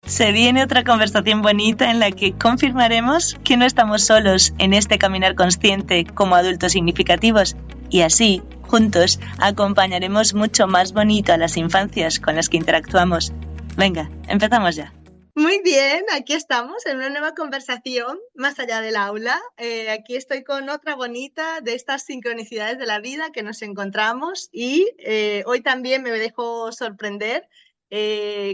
Se viene otra conversación bonita en la que confirmaremos que no estamos solos en este caminar consciente como adultos significativos y así, juntos, acompañaremos mucho más bonito a las infancias con las que interactuamos. Venga, empezamos ya. Muy bien, aquí estamos en una nueva conversación más allá del aula. Aquí estoy con otra bonita de estas sincronicidades de la vida que nos encontramos y hoy también me dejo sorprender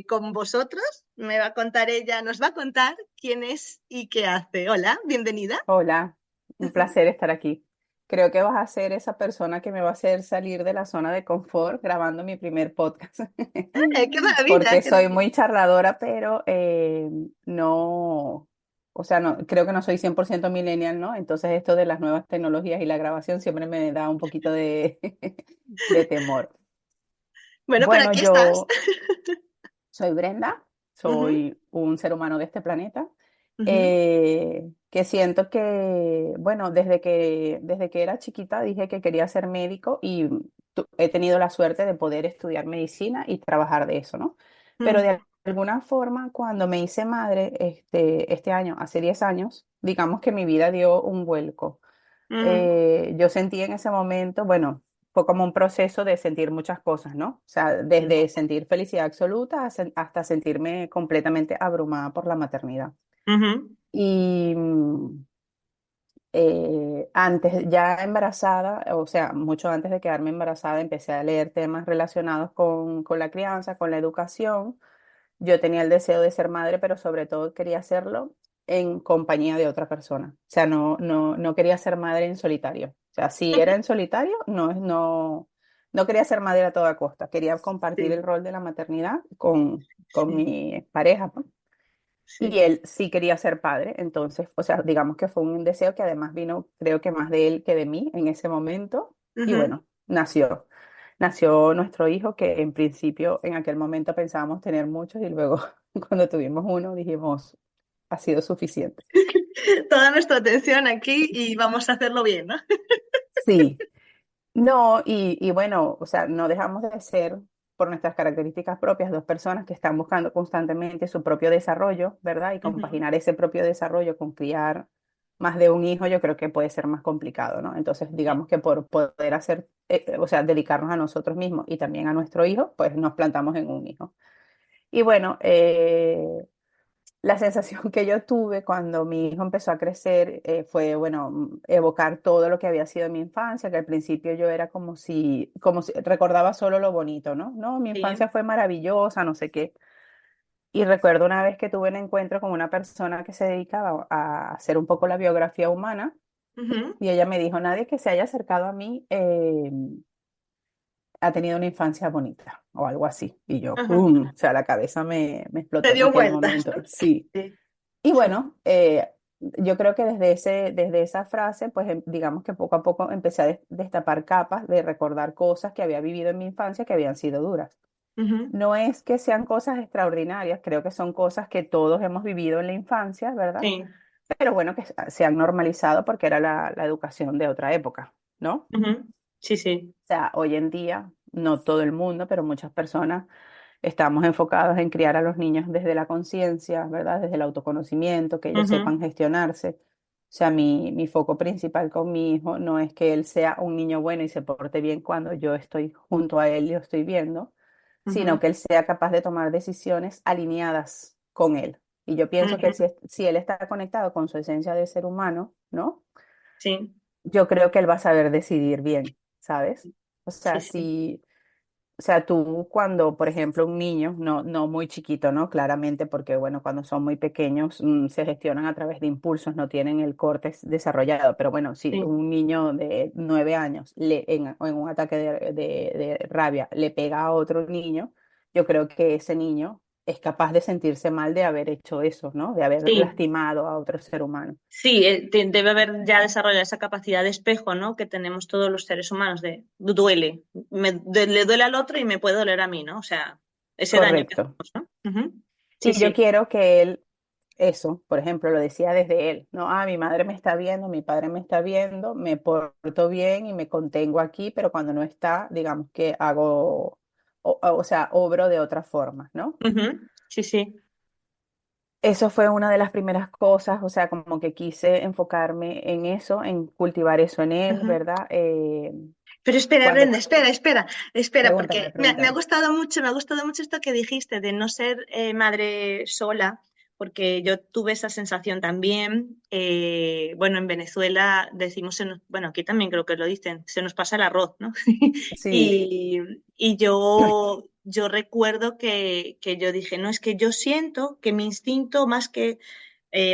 con vosotros. Me va a contar ella, nos va a contar quién es y qué hace. Hola, bienvenida. Hola, un placer estar aquí. Creo que vas a ser esa persona que me va a hacer salir de la zona de confort grabando mi primer podcast. ¡Qué maravilla! Porque soy muy charladora, pero no, o sea, no, creo que no soy 100% millennial, ¿no? Entonces esto de las nuevas tecnologías y la grabación siempre me da un poquito de, de temor. Bueno, pero Bueno, aquí estás. yo soy Brenda, Ujú, soy un ser humano de este planeta, ujú, que siento que, bueno, desde que era chiquita dije que quería ser médico y he tenido la suerte de poder estudiar medicina y trabajar de eso, ¿no? Pero mm, de alguna forma, cuando me hice madre este año, hace 10 años, digamos que mi vida dio un vuelco. ujú, Yo sentí en ese momento, bueno, fue como un proceso de sentir muchas cosas, ¿no? O sea, desde sentir felicidad absoluta hasta sentirme completamente abrumada por la maternidad. ujú, Y antes, ya embarazada, o sea, mucho antes de quedarme embarazada, empecé a leer temas relacionados con la crianza, con la educación. Yo tenía el deseo de ser madre, pero sobre todo quería hacerlo en compañía de otra persona. O sea, no quería ser madre en solitario. O sea, si era en solitario, no quería ser madre a toda costa. Quería compartir el sí, rol de la maternidad con sí, mi pareja, ¿no? Y sí. él sí quería ser padre. Entonces, o sea, digamos que fue un deseo que además vino, creo que más de él que de mí en ese momento. Y Ujú. bueno, nació nuestro hijo, que en principio en aquel momento pensábamos tener muchos y luego cuando tuvimos uno dijimos, ha sido suficiente. Toda nuestra atención aquí y vamos a hacerlo bien, ¿no? Sí, no, y bueno, o sea, no dejamos de ser, por nuestras características propias, dos personas que están buscando constantemente su propio desarrollo, ¿verdad? Y Ujú. compaginar ese propio desarrollo con criar más de un hijo, yo creo que puede ser más complicado, ¿no? Entonces, digamos que por poder hacer, o sea, dedicarnos a nosotros mismos y también a nuestro hijo, pues nos plantamos en un hijo. Y bueno, la sensación que yo tuve cuando mi hijo empezó a crecer fue, bueno, evocar todo lo que había sido mi infancia, que al principio yo era como si recordaba solo lo bonito, ¿no? No, mi Sí. infancia fue maravillosa, no sé qué. Y recuerdo una vez que tuve un encuentro con una persona que se dedicaba a hacer un poco la biografía humana Ujú. y ella me dijo, nadie que se haya acercado a mí ha tenido una infancia bonita o algo así. Y yo, Ajá. ¡pum! O sea, la cabeza me Te explotó en dio aquel vueltas, momento. ¿no? Sí. Sí, Y sí. bueno, yo creo que desde esa frase, pues digamos que poco a poco empecé a destapar capas de recordar cosas que había vivido en mi infancia que habían sido duras. Ujú. No es que sean cosas extraordinarias, creo que son cosas que todos hemos vivido en la infancia, ¿verdad? Sí. Pero bueno, que se han normalizado porque era la educación de otra época, ¿no? Ujú. Sí, sí. O sea, hoy en día, no todo el mundo, pero muchas personas estamos enfocados en criar a los niños desde la conciencia, ¿verdad? Desde el autoconocimiento, que ellos Ujú. sepan gestionarse. O sea, mi foco principal con mi hijo no es que él sea un niño bueno y se porte bien cuando yo estoy junto a él y lo estoy viendo, sino Ujú. que él sea capaz de tomar decisiones alineadas con él. Y yo pienso que Ujú. si él está conectado con su esencia de ser humano, ¿no? Sí, Yo creo que él va a saber decidir bien, ¿sabes? O sí, sea, sí. o sea, tú cuando, por ejemplo, un niño, no muy chiquito, ¿no? Claramente, porque bueno, cuando son muy pequeños se gestionan a través de impulsos, no tienen el córtex desarrollado. Pero bueno, si Sí. un niño de 9 años en un ataque de rabia le pega a otro niño, yo creo que ese niño es capaz de sentirse mal de haber hecho eso, ¿no? De haber Sí, lastimado a otro ser humano. sí, debe haber ya desarrollado esa capacidad de espejo, ¿no? Que tenemos todos los seres humanos de duele, le duele al otro y me puede doler a mí, ¿no? O sea, ese daño que Correcto. hacemos, ¿no? Ujú. Sí, Y yo sí. quiero que él, eso, por ejemplo, lo decía desde él, no, mi madre me está viendo, mi padre me está viendo, me porto bien y me contengo aquí, pero cuando no está, digamos que hago, o sea, obro de otra forma, ¿no? Ujú. Sí, sí. eso fue una de las primeras cosas, o sea, como que quise enfocarme en eso, en cultivar eso en él, Ajá. ¿verdad? Pero espera, Cuando, Brenda, espera, pregúntame, porque me ha pregúntame. gustado mucho esto que dijiste de no ser madre sola, porque yo tuve esa sensación también. Bueno, en Venezuela decimos, bueno, aquí también creo que lo dicen, se nos pasa el arroz, ¿no? Sí, Y, y yo recuerdo que yo dije, no, es que yo siento que mi instinto más que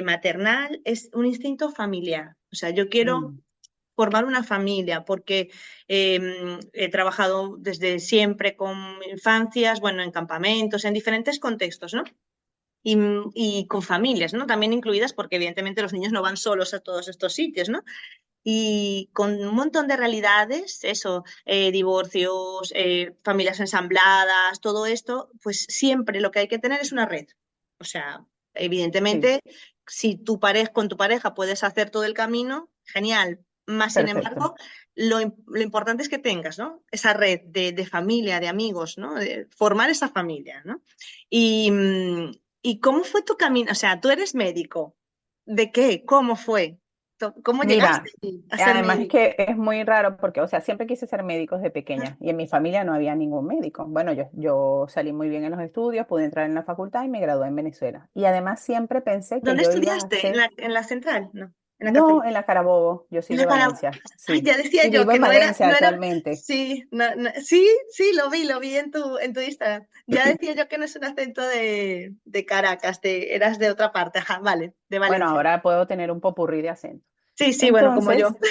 maternal es un instinto familiar. O sea, yo quiero mm, formar una familia, porque he trabajado desde siempre con infancias, bueno, en campamentos, en diferentes contextos, ¿no? Y, y con familias, ¿no? También incluidas, porque evidentemente los niños no van solos a todos estos sitios, ¿no? Y con un montón de realidades, eso, divorcios, familias ensambladas, todo esto, pues siempre lo que hay que tener es una red. O sea, sí, evidentemente, si tu pareja, con tu pareja puedes hacer todo el camino, genial. Más sin perfecto. embargo, lo importante es que tengas, ¿no? Esa red de familia, de amigos, ¿no? De formar esa familia, ¿no? Y, ¿y cómo fue tu camino? O sea, tú eres médico. ¿De qué? ¿Cómo fue? ¿Cómo llegaste Mira, a ser además es médico? que es muy raro porque, o sea, siempre quise ser médico desde pequeña y en mi familia no había ningún médico. Bueno, yo salí muy bien en los estudios, pude entrar en la facultad y me gradué en Venezuela. Y además siempre pensé que ¿Dónde yo iba a estudiaste? ser, En la central? No, en la no, capital. en la Carabobo, yo soy En de la cara. Valencia, Ay, sí. ya decía Y yo vivo que en no era, Valencia no era. actualmente. Sí, sí, sí, lo vi en tu Instagram. Ya decía yo que no es un acento de Caracas, eras de otra parte, ajá, vale, de Bueno, Valencia. ahora puedo tener un popurrí de acento. Sí, sí, bueno, como yo. Entonces,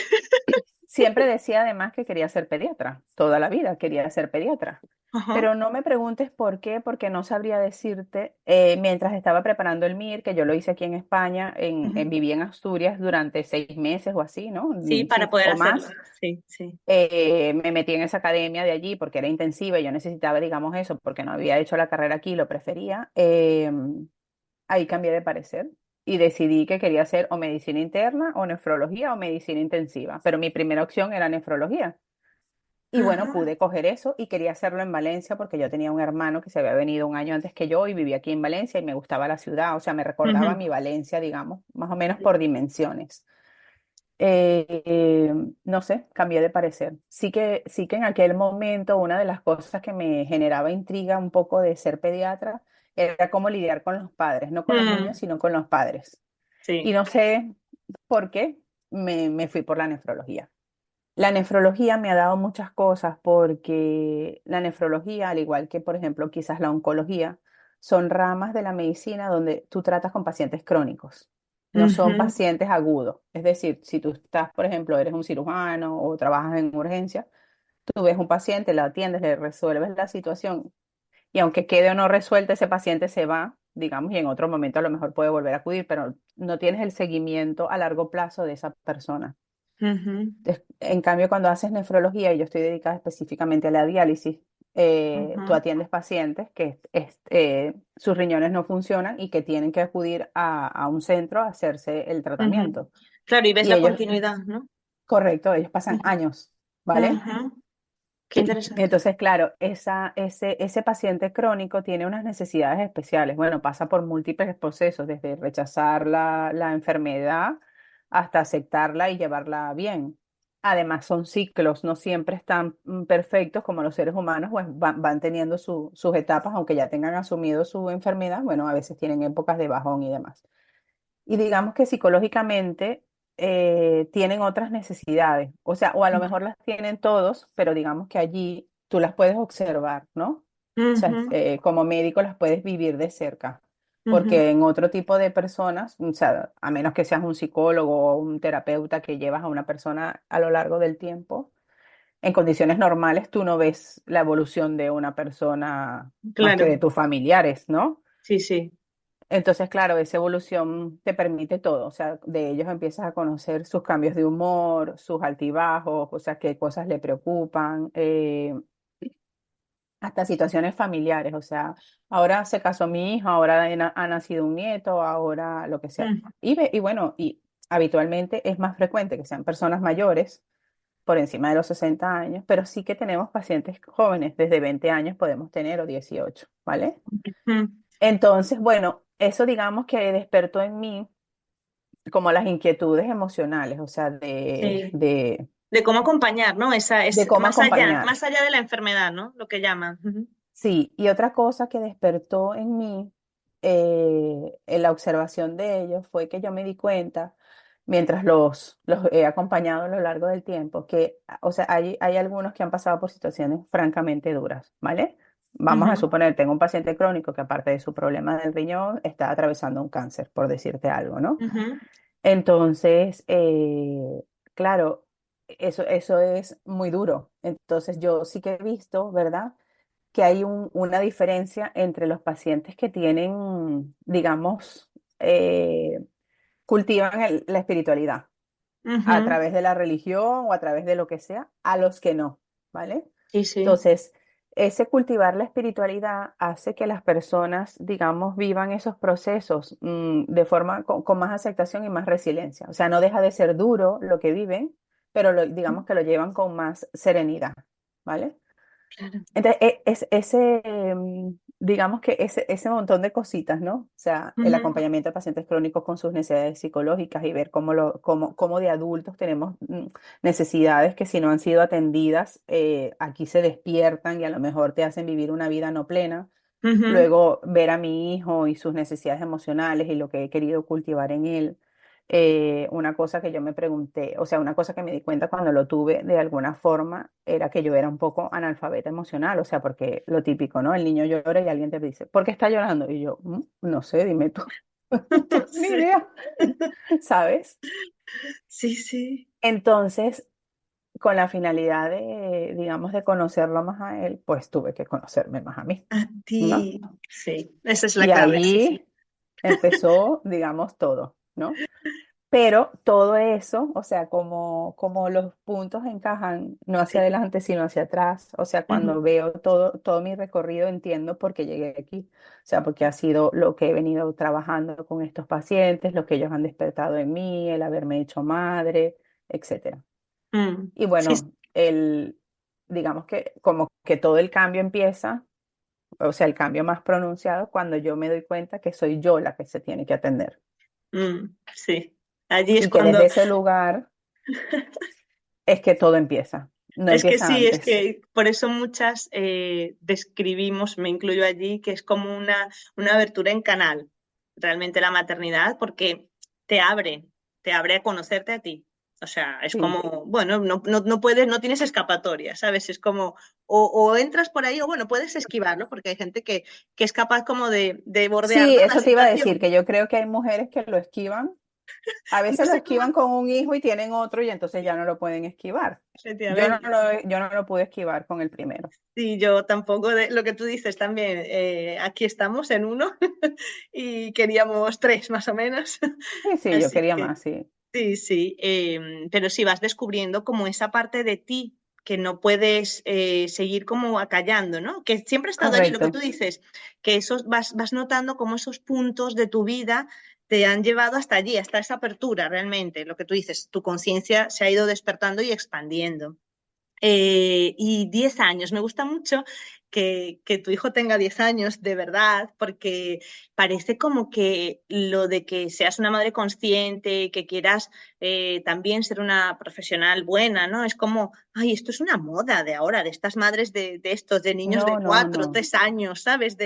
siempre decía además que quería ser pediatra, toda la vida quería ser pediatra. Ajá. Pero no me preguntes por qué, porque no sabría decirte. Mientras estaba preparando el MIR, que yo lo hice aquí en España, Ujú. viví en Asturias durante 6 meses o así, ¿no? Sí, para Sí, poder o hacerlo. más. Sí, sí. Me metí en esa academia de allí porque era intensiva y yo necesitaba, digamos, eso, porque no había hecho la carrera aquí, lo prefería. Ahí cambié de parecer y decidí que quería hacer o medicina interna o nefrología o medicina intensiva, pero mi primera opción era nefrología. Y bueno, Ajá. pude coger eso y quería hacerlo en Valencia porque yo tenía un hermano que se había venido un año antes que yo y vivía aquí en Valencia y me gustaba la ciudad, o sea, me recordaba Ujú. mi Valencia, digamos, más o menos por dimensiones. Eh, no sé, cambié de parecer. Sí que en aquel momento una de las cosas que me generaba intriga un poco de ser pediatra era cómo lidiar con los padres, no con los niños, Mm, sino con los padres. Y sí. no sé por qué me fui por la nefrología. La nefrología me ha dado muchas cosas porque la nefrología, al igual que, por ejemplo, quizás la oncología, son ramas de la medicina donde tú tratas con pacientes crónicos, no son Ujú, pacientes agudos. Es decir, si tú estás, por ejemplo, eres un cirujano o trabajas en urgencia, tú ves un paciente, lo atiendes, le resuelves la situación y aunque quede o no resuelta, ese paciente se va, digamos, y en otro momento a lo mejor puede volver a acudir, pero no tienes el seguimiento a largo plazo de esa persona. ujú, En cambio, cuando haces nefrología, y yo estoy dedicada específicamente a la diálisis, tú ujú, atiendes pacientes que sus riñones no funcionan y que tienen que acudir a un centro a hacerse el ujú. tratamiento. Claro, y ves Y la ellos, continuidad, ¿no? correcto, ellos pasan Ujú, años, ¿vale? ujú. Qué interesante. Entonces, claro, ese paciente crónico tiene unas necesidades especiales. Bueno, pasa por múltiples procesos, desde rechazar la enfermedad hasta aceptarla y llevarla bien. Además, son ciclos, no siempre están perfectos como los seres humanos, pues van teniendo sus etapas, aunque ya tengan asumido su enfermedad, bueno, a veces tienen épocas de bajón y demás. Y digamos que psicológicamente tienen otras necesidades, o sea, o a lo mejor las tienen todos, pero digamos que allí tú las puedes observar, ¿no? O sea, Ujú, como médico las puedes vivir de cerca, ujú, porque en otro tipo de personas, o sea, a menos que seas un psicólogo o un terapeuta que llevas a una persona a lo largo del tiempo, en condiciones normales tú no ves la evolución de una persona más que claro, de tus familiares, ¿no? sí, sí. Entonces, claro, esa evolución te permite todo, o sea, de ellos empiezas a conocer sus cambios de humor, sus altibajos, o sea, qué cosas le preocupan, hasta situaciones familiares, o sea, ahora se casó mi hijo, ahora ha nacido un nieto, ahora lo que sea. Mm, Y bueno, y habitualmente es más frecuente que sean personas mayores, por encima de los 60 años, pero sí que tenemos pacientes jóvenes, desde 20 años podemos tener o 18, ¿vale? mm, Entonces, bueno, eso digamos que despertó en mí como las inquietudes emocionales, o sea, Sí. De cómo acompañar, ¿no? Esa de es cómo acompañar. más allá de la enfermedad, ¿no? Lo que llaman. Ujú. Sí, y otra cosa que despertó en mí, en la observación de ellos, fue que yo me di cuenta, mientras los he acompañado a lo largo del tiempo, que, o sea, hay algunos que han pasado por situaciones francamente duras, ¿vale? Vamos a Ujú, suponer, tengo un paciente crónico que aparte de su problema del riñón, está atravesando un cáncer, por decirte algo, ¿no? ujú, Entonces, claro, eso es muy duro. Entonces, yo sí que he visto, ¿verdad? Que hay una diferencia entre los pacientes que tienen, digamos, cultivan la espiritualidad a ujú. través de la religión o a través de lo que sea, a los que no, ¿vale? Sí, sí. Entonces, ese cultivar la espiritualidad hace que las personas, digamos, vivan esos procesos de forma con más aceptación y más resiliencia. O sea, no deja de ser duro lo que viven, pero digamos que lo llevan con más serenidad, ¿vale? Claro. Entonces, ese, digamos que ese montón de cositas, ¿no? O sea, el Ujú, acompañamiento de pacientes crónicos con sus necesidades psicológicas y ver cómo de adultos tenemos necesidades que si no han sido atendidas, aquí se despiertan y a lo mejor te hacen vivir una vida no plena. ujú. Luego ver a mi hijo y sus necesidades emocionales y lo que he querido cultivar en él. Una cosa que yo me pregunté, o sea, una cosa que me di cuenta cuando lo tuve de alguna forma era que yo era un poco analfabeta emocional, o sea, porque lo típico, ¿no? El niño llora y alguien te dice, ¿por qué está llorando? Y yo, no sé, dime tú, no tengo ni Sí. idea, ¿sabes? Sí, sí. Entonces, con la finalidad de, digamos, de conocerlo más a él, pues tuve que conocerme más a mí, A ¿no? ti. Sí, esa es la Y clave, sí, sí. ahí empezó, digamos, todo, ¿no? Pero todo eso, o sea, como los puntos encajan no hacia Sí. adelante, sino hacia atrás, o sea, cuando Ujú, veo todo mi recorrido entiendo por qué llegué aquí, o sea, porque ha sido lo que he venido trabajando con estos pacientes, lo que ellos han despertado en mí, el haberme hecho madre, etcétera. Y sí, bueno, digamos que como que todo el cambio empieza, o sea, el cambio más pronunciado cuando yo me doy cuenta que soy yo la que se tiene que atender sí. Allí es y que desde cuando. ese lugar es que todo empieza, no Es que empieza sí, es antes. que por eso muchas describimos, me incluyo allí, que es como una abertura en canal, realmente la maternidad, porque te abre, te abre a conocerte a ti. O sea, es Sí, como, bueno, no puedes, no tienes escapatoria, ¿sabes? Es como, o entras por ahí, o bueno, puedes esquivarlo, porque hay gente que es capaz como de bordear, sí, ¿no? La eso te iba a decir, situación. que yo creo que hay mujeres que lo esquivan, a No veces lo sé cómo, esquivan con un hijo y tienen otro y entonces ya no lo pueden esquivar. efectivamente. Yo no lo pude esquivar con el primero. Sí, yo tampoco, de lo que tú dices también, aquí estamos en uno y queríamos tres más o menos. Sí, sí, yo Así quería que más, sí. sí, sí, pero sí vas descubriendo como esa parte de ti que no puedes seguir como acallando, ¿no? Que siempre ha estado allí, lo que tú Correcto. dices, que esos vas notando como esos puntos de tu vida te han llevado hasta allí, hasta esa apertura realmente, lo que tú dices, tu conciencia se ha ido despertando y expandiendo. Y 10 años, me gusta mucho que tu hijo tenga 10 años de verdad, porque parece como que lo de que seas una madre consciente, que quieras también ser una profesional buena, ¿no? Es como, ay, esto es una moda de ahora, de estas madres de estos, de niños de No, no, 4 no. 3 años, ¿sabes?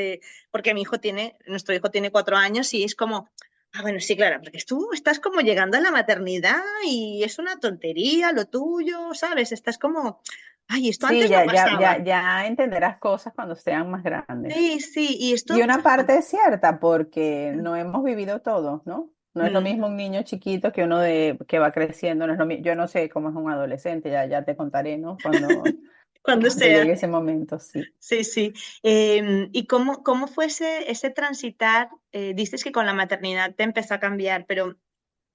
Porque nuestro hijo tiene 4 años y es como, ah, bueno, sí, claro, porque tú estás como llegando a la maternidad y es una tontería lo tuyo, ¿sabes? Estás como, ay, esto Sí, antes no pasaba. ya entenderás cosas cuando sean más grandes. Sí, sí, y Y esto, una parte es cierta, porque no hemos vivido todo, ¿no? No es lo mm, mismo un niño chiquito que uno que va creciendo, no es yo no sé cómo es un adolescente, ya te contaré, ¿no? cuando Cuando sea. llegue ese momento, sí. Sí, sí. ¿Y cómo fue ese transitar? Dices que con la maternidad te empezó a cambiar, pero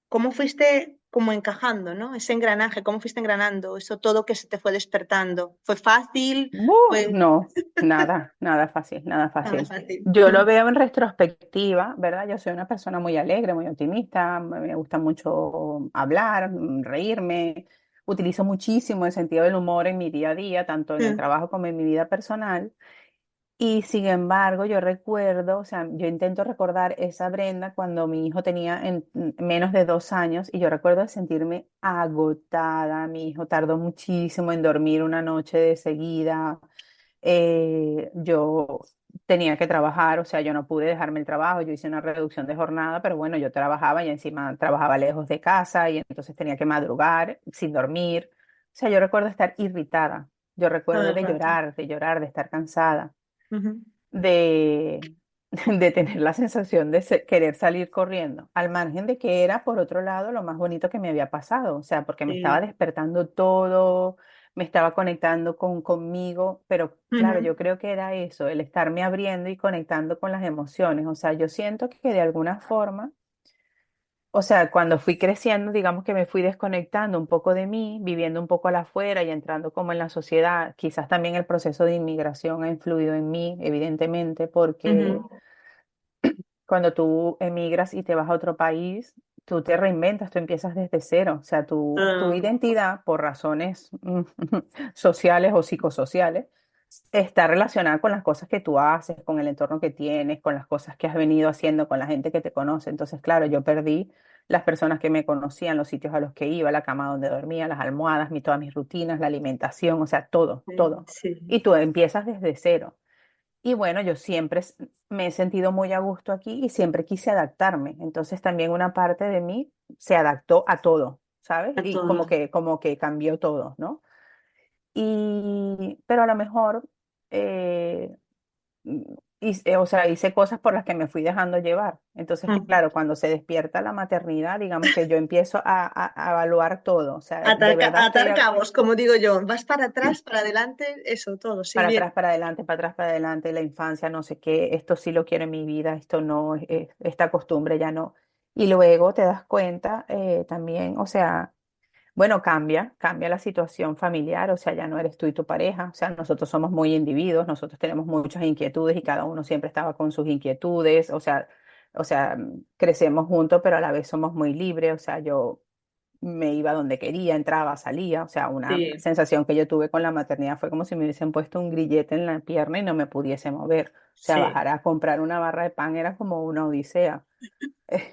¿cómo fuiste como encajando, ¿no? Ese engranaje, ¿cómo fuiste engranando eso todo que se te fue despertando? ¿Fue fácil? ¿Fue No, nada fácil, nada nada fácil. fácil? Yo lo veo en retrospectiva, ¿verdad? Yo soy una persona muy alegre, muy optimista, me gusta mucho hablar, reírme, utilizo muchísimo el sentido del humor en mi día a día, tanto en el Mm, trabajo como en mi vida personal. Y sin embargo, yo recuerdo, o sea, yo intento recordar esa Brenda cuando mi hijo tenía menos de 2 años y yo recuerdo sentirme agotada. Mi hijo tardó muchísimo en dormir una noche de seguida. Yo tenía que trabajar, o sea, yo no pude dejarme el trabajo, yo hice una reducción de jornada, pero bueno, yo trabajaba y encima trabajaba lejos de casa y entonces tenía que madrugar sin dormir. O sea, yo recuerdo estar irritada, yo todo recuerdo el rato. de llorar, de estar cansada, Ujú. de, de tener la sensación de querer salir corriendo, al margen de que era, por otro lado, lo más bonito que me había pasado, o sea, porque me estaba Sí. despertando todo, me estaba conectando conmigo, pero claro, Ujú. yo creo que era eso, el estarme abriendo y conectando con las emociones, o sea, yo siento que de alguna forma, o sea, cuando fui creciendo, digamos que me fui desconectando un poco de mí, viviendo un poco al afuera y entrando como en la sociedad. Quizás también el proceso de inmigración ha influido en mí, evidentemente, porque Ujú. cuando tú emigras y te vas a otro país, tú te reinventas, tú empiezas desde cero. O sea, tu Ah, identidad, por razones sociales o psicosociales, está relacionada con las cosas que tú haces, con el entorno que tienes, con las cosas que has venido haciendo, con la gente que te conoce. Entonces, claro, yo perdí las personas que me conocían, los sitios a los que iba, la cama donde dormía, las almohadas, todas mis rutinas, la alimentación, o sea, todo, sí, todo. sí. Y tú empiezas desde cero. Y bueno, yo siempre me he sentido muy a gusto aquí y siempre quise adaptarme. Entonces también una parte de mí se adaptó a todo, ¿sabes? A Y todo. como que cambió todo, ¿no? Pero a lo mejor, mm, o sea, hice cosas por las que me fui dejando llevar. Entonces, Ujú. claro, cuando se despierta la maternidad, digamos que yo empiezo a evaluar todo. O sea, de verdad estoy Atar cabos, como digo yo. Vas para atrás, para adelante, eso, todo. Sí, para bien. atrás, para adelante, para atrás, para adelante, la infancia, no sé qué, esto sí lo quiero en mi vida, esto no, esta costumbre ya no. Y luego te das cuenta también, o sea, bueno, cambia la situación familiar, o sea, ya no eres tú y tu pareja, o sea, nosotros somos muy individuos, nosotros tenemos muchas inquietudes y cada uno siempre estaba con sus inquietudes, o sea, crecemos juntos, pero a la vez somos muy libres, o sea, yo me iba donde quería, entraba, salía, o sea, una Sí, sensación que yo tuve con la maternidad fue como si me hubiesen puesto un grillete en la pierna y no me pudiese mover. O sea, sí, bajar a comprar una barra de pan era como una odisea.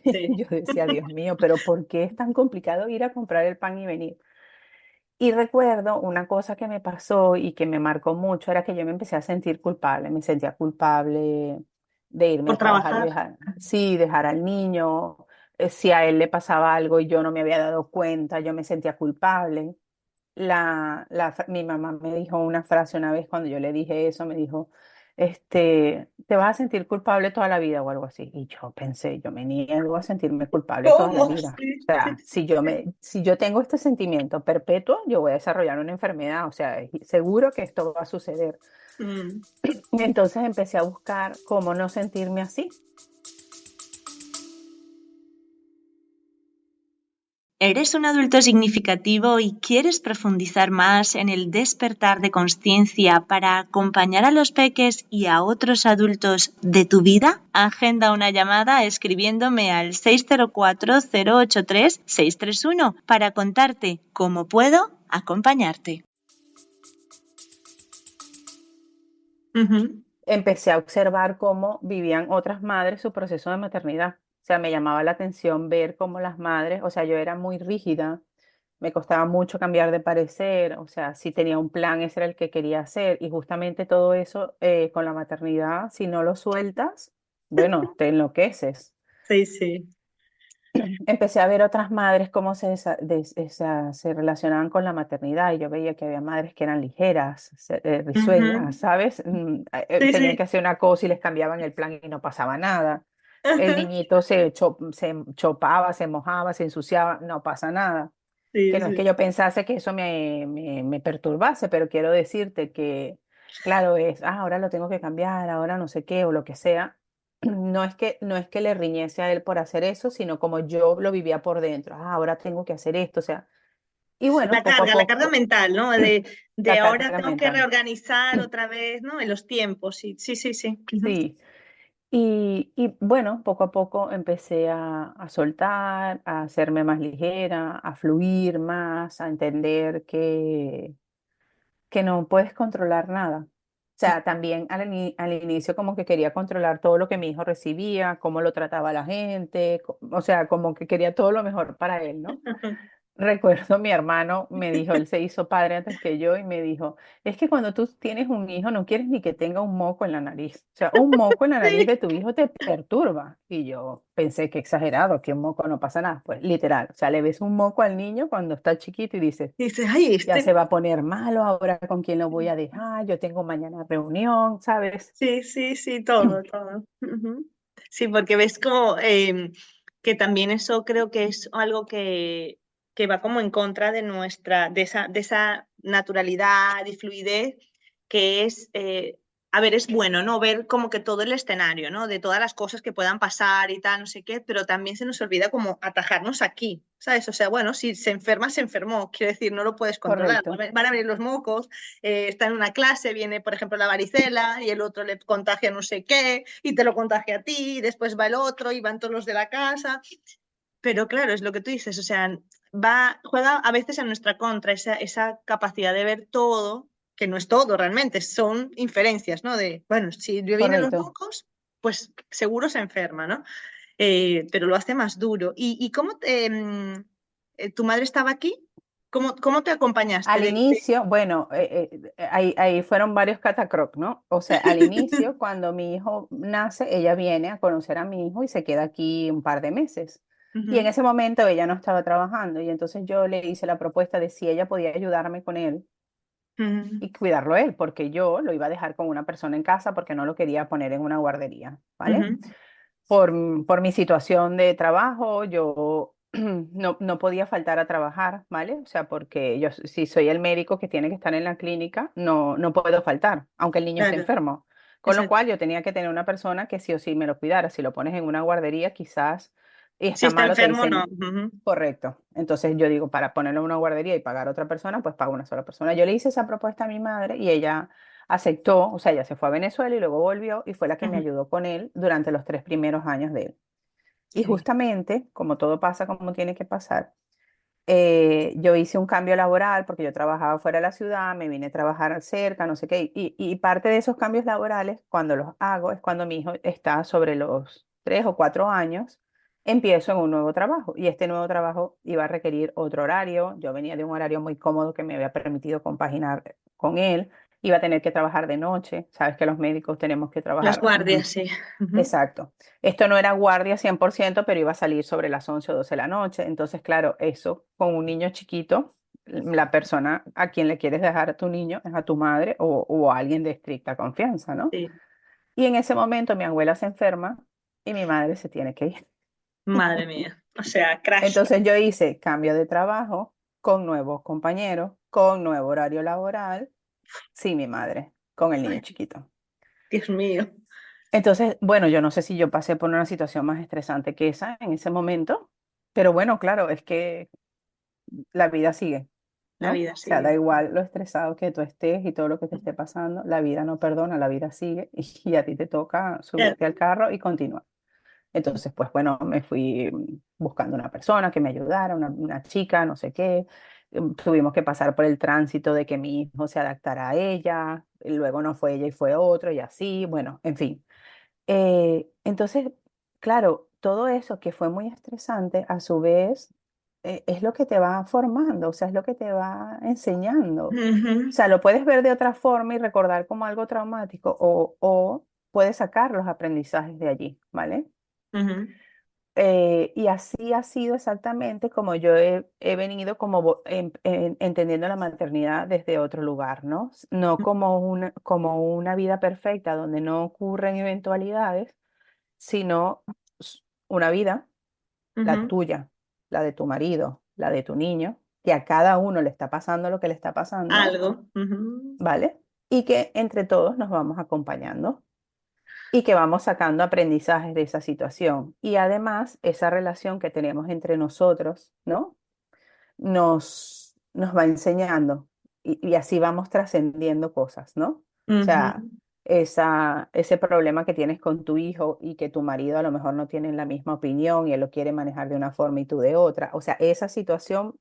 sí. Yo decía, Dios mío, pero ¿por qué es tan complicado ir a comprar el pan y venir? Y recuerdo una cosa que me pasó y que me marcó mucho, era que yo me empecé a sentir culpable, me sentía culpable de irme Por a trabajar y trabajar. dejar, sí, dejar al niño, si a él le pasaba algo y yo no me había dado cuenta, yo me sentía culpable. Mi mamá me dijo una frase una vez cuando yo le dije eso, me dijo, te vas a sentir culpable toda la vida o algo así. Y yo pensé, yo me niego a sentirme culpable toda la ¿Cómo? vida. O Sí, sí, sea, sí, sí. si yo tengo este sentimiento perpetuo, yo voy a desarrollar una enfermedad. O sea, es seguro que esto va a suceder. Mm. Entonces empecé a buscar cómo no sentirme así. ¿Eres un adulto significativo y quieres profundizar más en el despertar de conciencia para acompañar a los peques y a otros adultos de tu vida? Agenda una llamada escribiéndome al 604-083-631 para contarte cómo puedo acompañarte. Ujú. Empecé a observar cómo vivían otras madres su proceso de maternidad. O sea, me llamaba la atención ver cómo las madres, o sea, yo era muy rígida, me costaba mucho cambiar de parecer, o sea, si tenía un plan, ese era el que quería hacer. Y justamente todo eso con la maternidad, si no lo sueltas, bueno, te enloqueces. Sí, sí. Empecé a ver otras madres cómo se relacionaban con la maternidad y yo veía que había madres que eran ligeras, risueñas, Ujú. ¿sabes? Sí, Tenían sí. que hacer una cosa y les cambiaban el plan y no pasaba nada. El niñito se chopaba, se mojaba, se ensuciaba, no pasa nada. Que Sí, no es que sí. yo pensase que eso me perturbase, pero quiero decirte que, claro, ahora lo tengo que cambiar, ahora no sé qué o lo que sea. No es que le riñese a él por hacer eso, sino como yo lo vivía por dentro. Ahora tengo que hacer esto, o sea, y bueno, poco a La carga poco, mental, ¿no? De la ahora carga tengo que mental. reorganizar otra vez, ¿no? En los tiempos. Sí, sí, sí, sí. Ujú. Sí. Y bueno, poco a poco empecé a soltar, a hacerme más ligera, a fluir más, a entender que no puedes controlar nada. sea, también al inicio como que quería controlar todo lo que mi hijo recibía, cómo lo trataba la gente, o sea, como que quería todo lo mejor para él, ¿no? Recuerdo mi hermano me dijo, él se hizo padre antes que yo y me dijo, es que cuando tú tienes un hijo no quieres ni que tenga un moco en la nariz. O sea, un moco en la nariz Sí. de tu hijo te perturba. Y yo pensé que exagerado, que un moco no pasa nada. Pues literal, o sea, le ves un moco al niño cuando está chiquito y dices, Dices, ay, ya se este. va a poner malo, ahora con quién lo voy a dejar, yo tengo mañana reunión, ¿sabes? Sí, sí, sí, todo, todo. Ujú. Sí, porque ves como que también eso creo que es algo que va como en contra de de esa naturalidad y fluidez que es, a ver, es bueno, ¿no? Ver como que todo el escenario, ¿no? De todas las cosas que puedan pasar y tal, no sé qué, pero también se nos olvida como atajarnos aquí, ¿sabes? O sea, bueno, si se enferma, se enfermó, quiero decir, no lo puedes controlar. Correcto, Van a venir los mocos, está en una clase, viene, por ejemplo, la varicela y el otro le contagia no sé qué y te lo contagia a ti y después va el otro y van todos los de la casa. Pero claro, es lo que tú dices, o sea, juega a veces en nuestra contra esa capacidad de ver todo, que no es todo realmente, son inferencias, ¿no? De, bueno, si le vienen los correcto. mocos, pues seguro se enferma, ¿no? Pero lo hace más duro. ¿Y cómo tu madre estaba aquí? ¿Cómo te acompañaste? Al inicio, bueno, ahí fueron varios catacroc, ¿no? O sea, al inicio, cuando mi hijo nace, ella viene a conocer a mi hijo y se queda aquí un par de meses. Y en Ujú, ese momento ella no estaba trabajando y entonces yo le hice la propuesta de si ella podía ayudarme con él ujú, y cuidarlo él, porque yo lo iba a dejar con una persona en casa porque no lo quería poner en una guardería, ¿vale? ujú. Por mi situación de trabajo, yo no podía faltar a trabajar, ¿vale? O sea, porque yo si soy el médico que tiene que estar en la clínica, no puedo faltar, aunque el niño esté Claro, enfermo. Con lo exacto. cual yo tenía que tener una persona que sí o sí me lo cuidara. Si lo pones en una guardería, quizás y Si está está malo, te enfermo, no. dicen, Ujú, correcto. Entonces yo digo, para ponerlo en una guardería y pagar a otra persona, pues pago una sola persona. Yo le hice esa propuesta a mi madre y ella aceptó, o sea, ella se fue a Venezuela y luego volvió y fue la que me ujú. ayudó con él durante los 3 primeros años de él. Y Sí. justamente, como todo pasa como tiene que pasar, yo hice un cambio laboral porque yo trabajaba fuera de la ciudad, me vine a trabajar cerca, no sé qué. Y parte de esos cambios laborales, cuando los hago, es cuando mi hijo está sobre los 3 o 4 años, empiezo en un nuevo trabajo. Y este nuevo trabajo iba a requerir otro horario. Yo venía de un horario muy cómodo que me había permitido compaginar con él. Iba a tener que trabajar de noche. Sabes que los médicos tenemos que Las trabajar. guardias, sí. Ujú. Exacto. Esto no era guardia 100%, pero iba a salir sobre las 11 o 12 de la noche. Entonces, claro, eso con un niño chiquito, la persona a quien le quieres dejar a tu niño es a tu madre o a alguien de estricta confianza, ¿no? Sí. Y en ese momento mi abuela se enferma y mi madre se tiene que ir. Madre mía. O sea, crash. Entonces yo hice cambio de trabajo con nuevos compañeros, con nuevo horario laboral, sin mi madre, con el niño Ay, chiquito. Dios mío. Entonces, bueno, yo no sé si yo pasé por una situación más estresante que esa en ese momento, pero bueno, claro, es que la vida sigue, La ¿no? O vida sea, da sigue. igual lo estresado que tú estés y todo lo que te esté pasando, la vida no perdona, la vida sigue y a ti te toca Ya. subirte al carro y continuar. Entonces, pues bueno, me fui buscando una persona que me ayudara, una chica, no sé qué. Tuvimos que pasar por el tránsito de que mi hijo se adaptara a ella, y luego no fue ella y fue otro y así, bueno, en fin. Entonces, claro, todo eso que fue muy estresante, a su vez, es lo que te va formando, o sea, es lo que te va enseñando. O Ujú, sea, lo puedes ver de otra forma y recordar como algo traumático o puedes sacar los aprendizajes de allí, ¿vale? ujú, Y así ha sido exactamente como yo he venido como entendiendo la maternidad desde otro lugar, ¿no? No como una vida perfecta donde no ocurren eventualidades, sino una vida, la ujú. tuya, la de tu marido, la de tu niño, que a cada uno le está pasando lo que le está pasando, Algo. Ujú, ¿vale? Y que entre todos nos vamos acompañando y que vamos sacando aprendizajes de esa situación. Y además, esa relación que tenemos entre nosotros, ¿no? Nos va enseñando y así vamos trascendiendo cosas, ¿no? O sea, ujú, ese problema que tienes con tu hijo y que tu marido a lo mejor no tiene la misma opinión y él lo quiere manejar de una forma y tú de otra. O sea, esa situación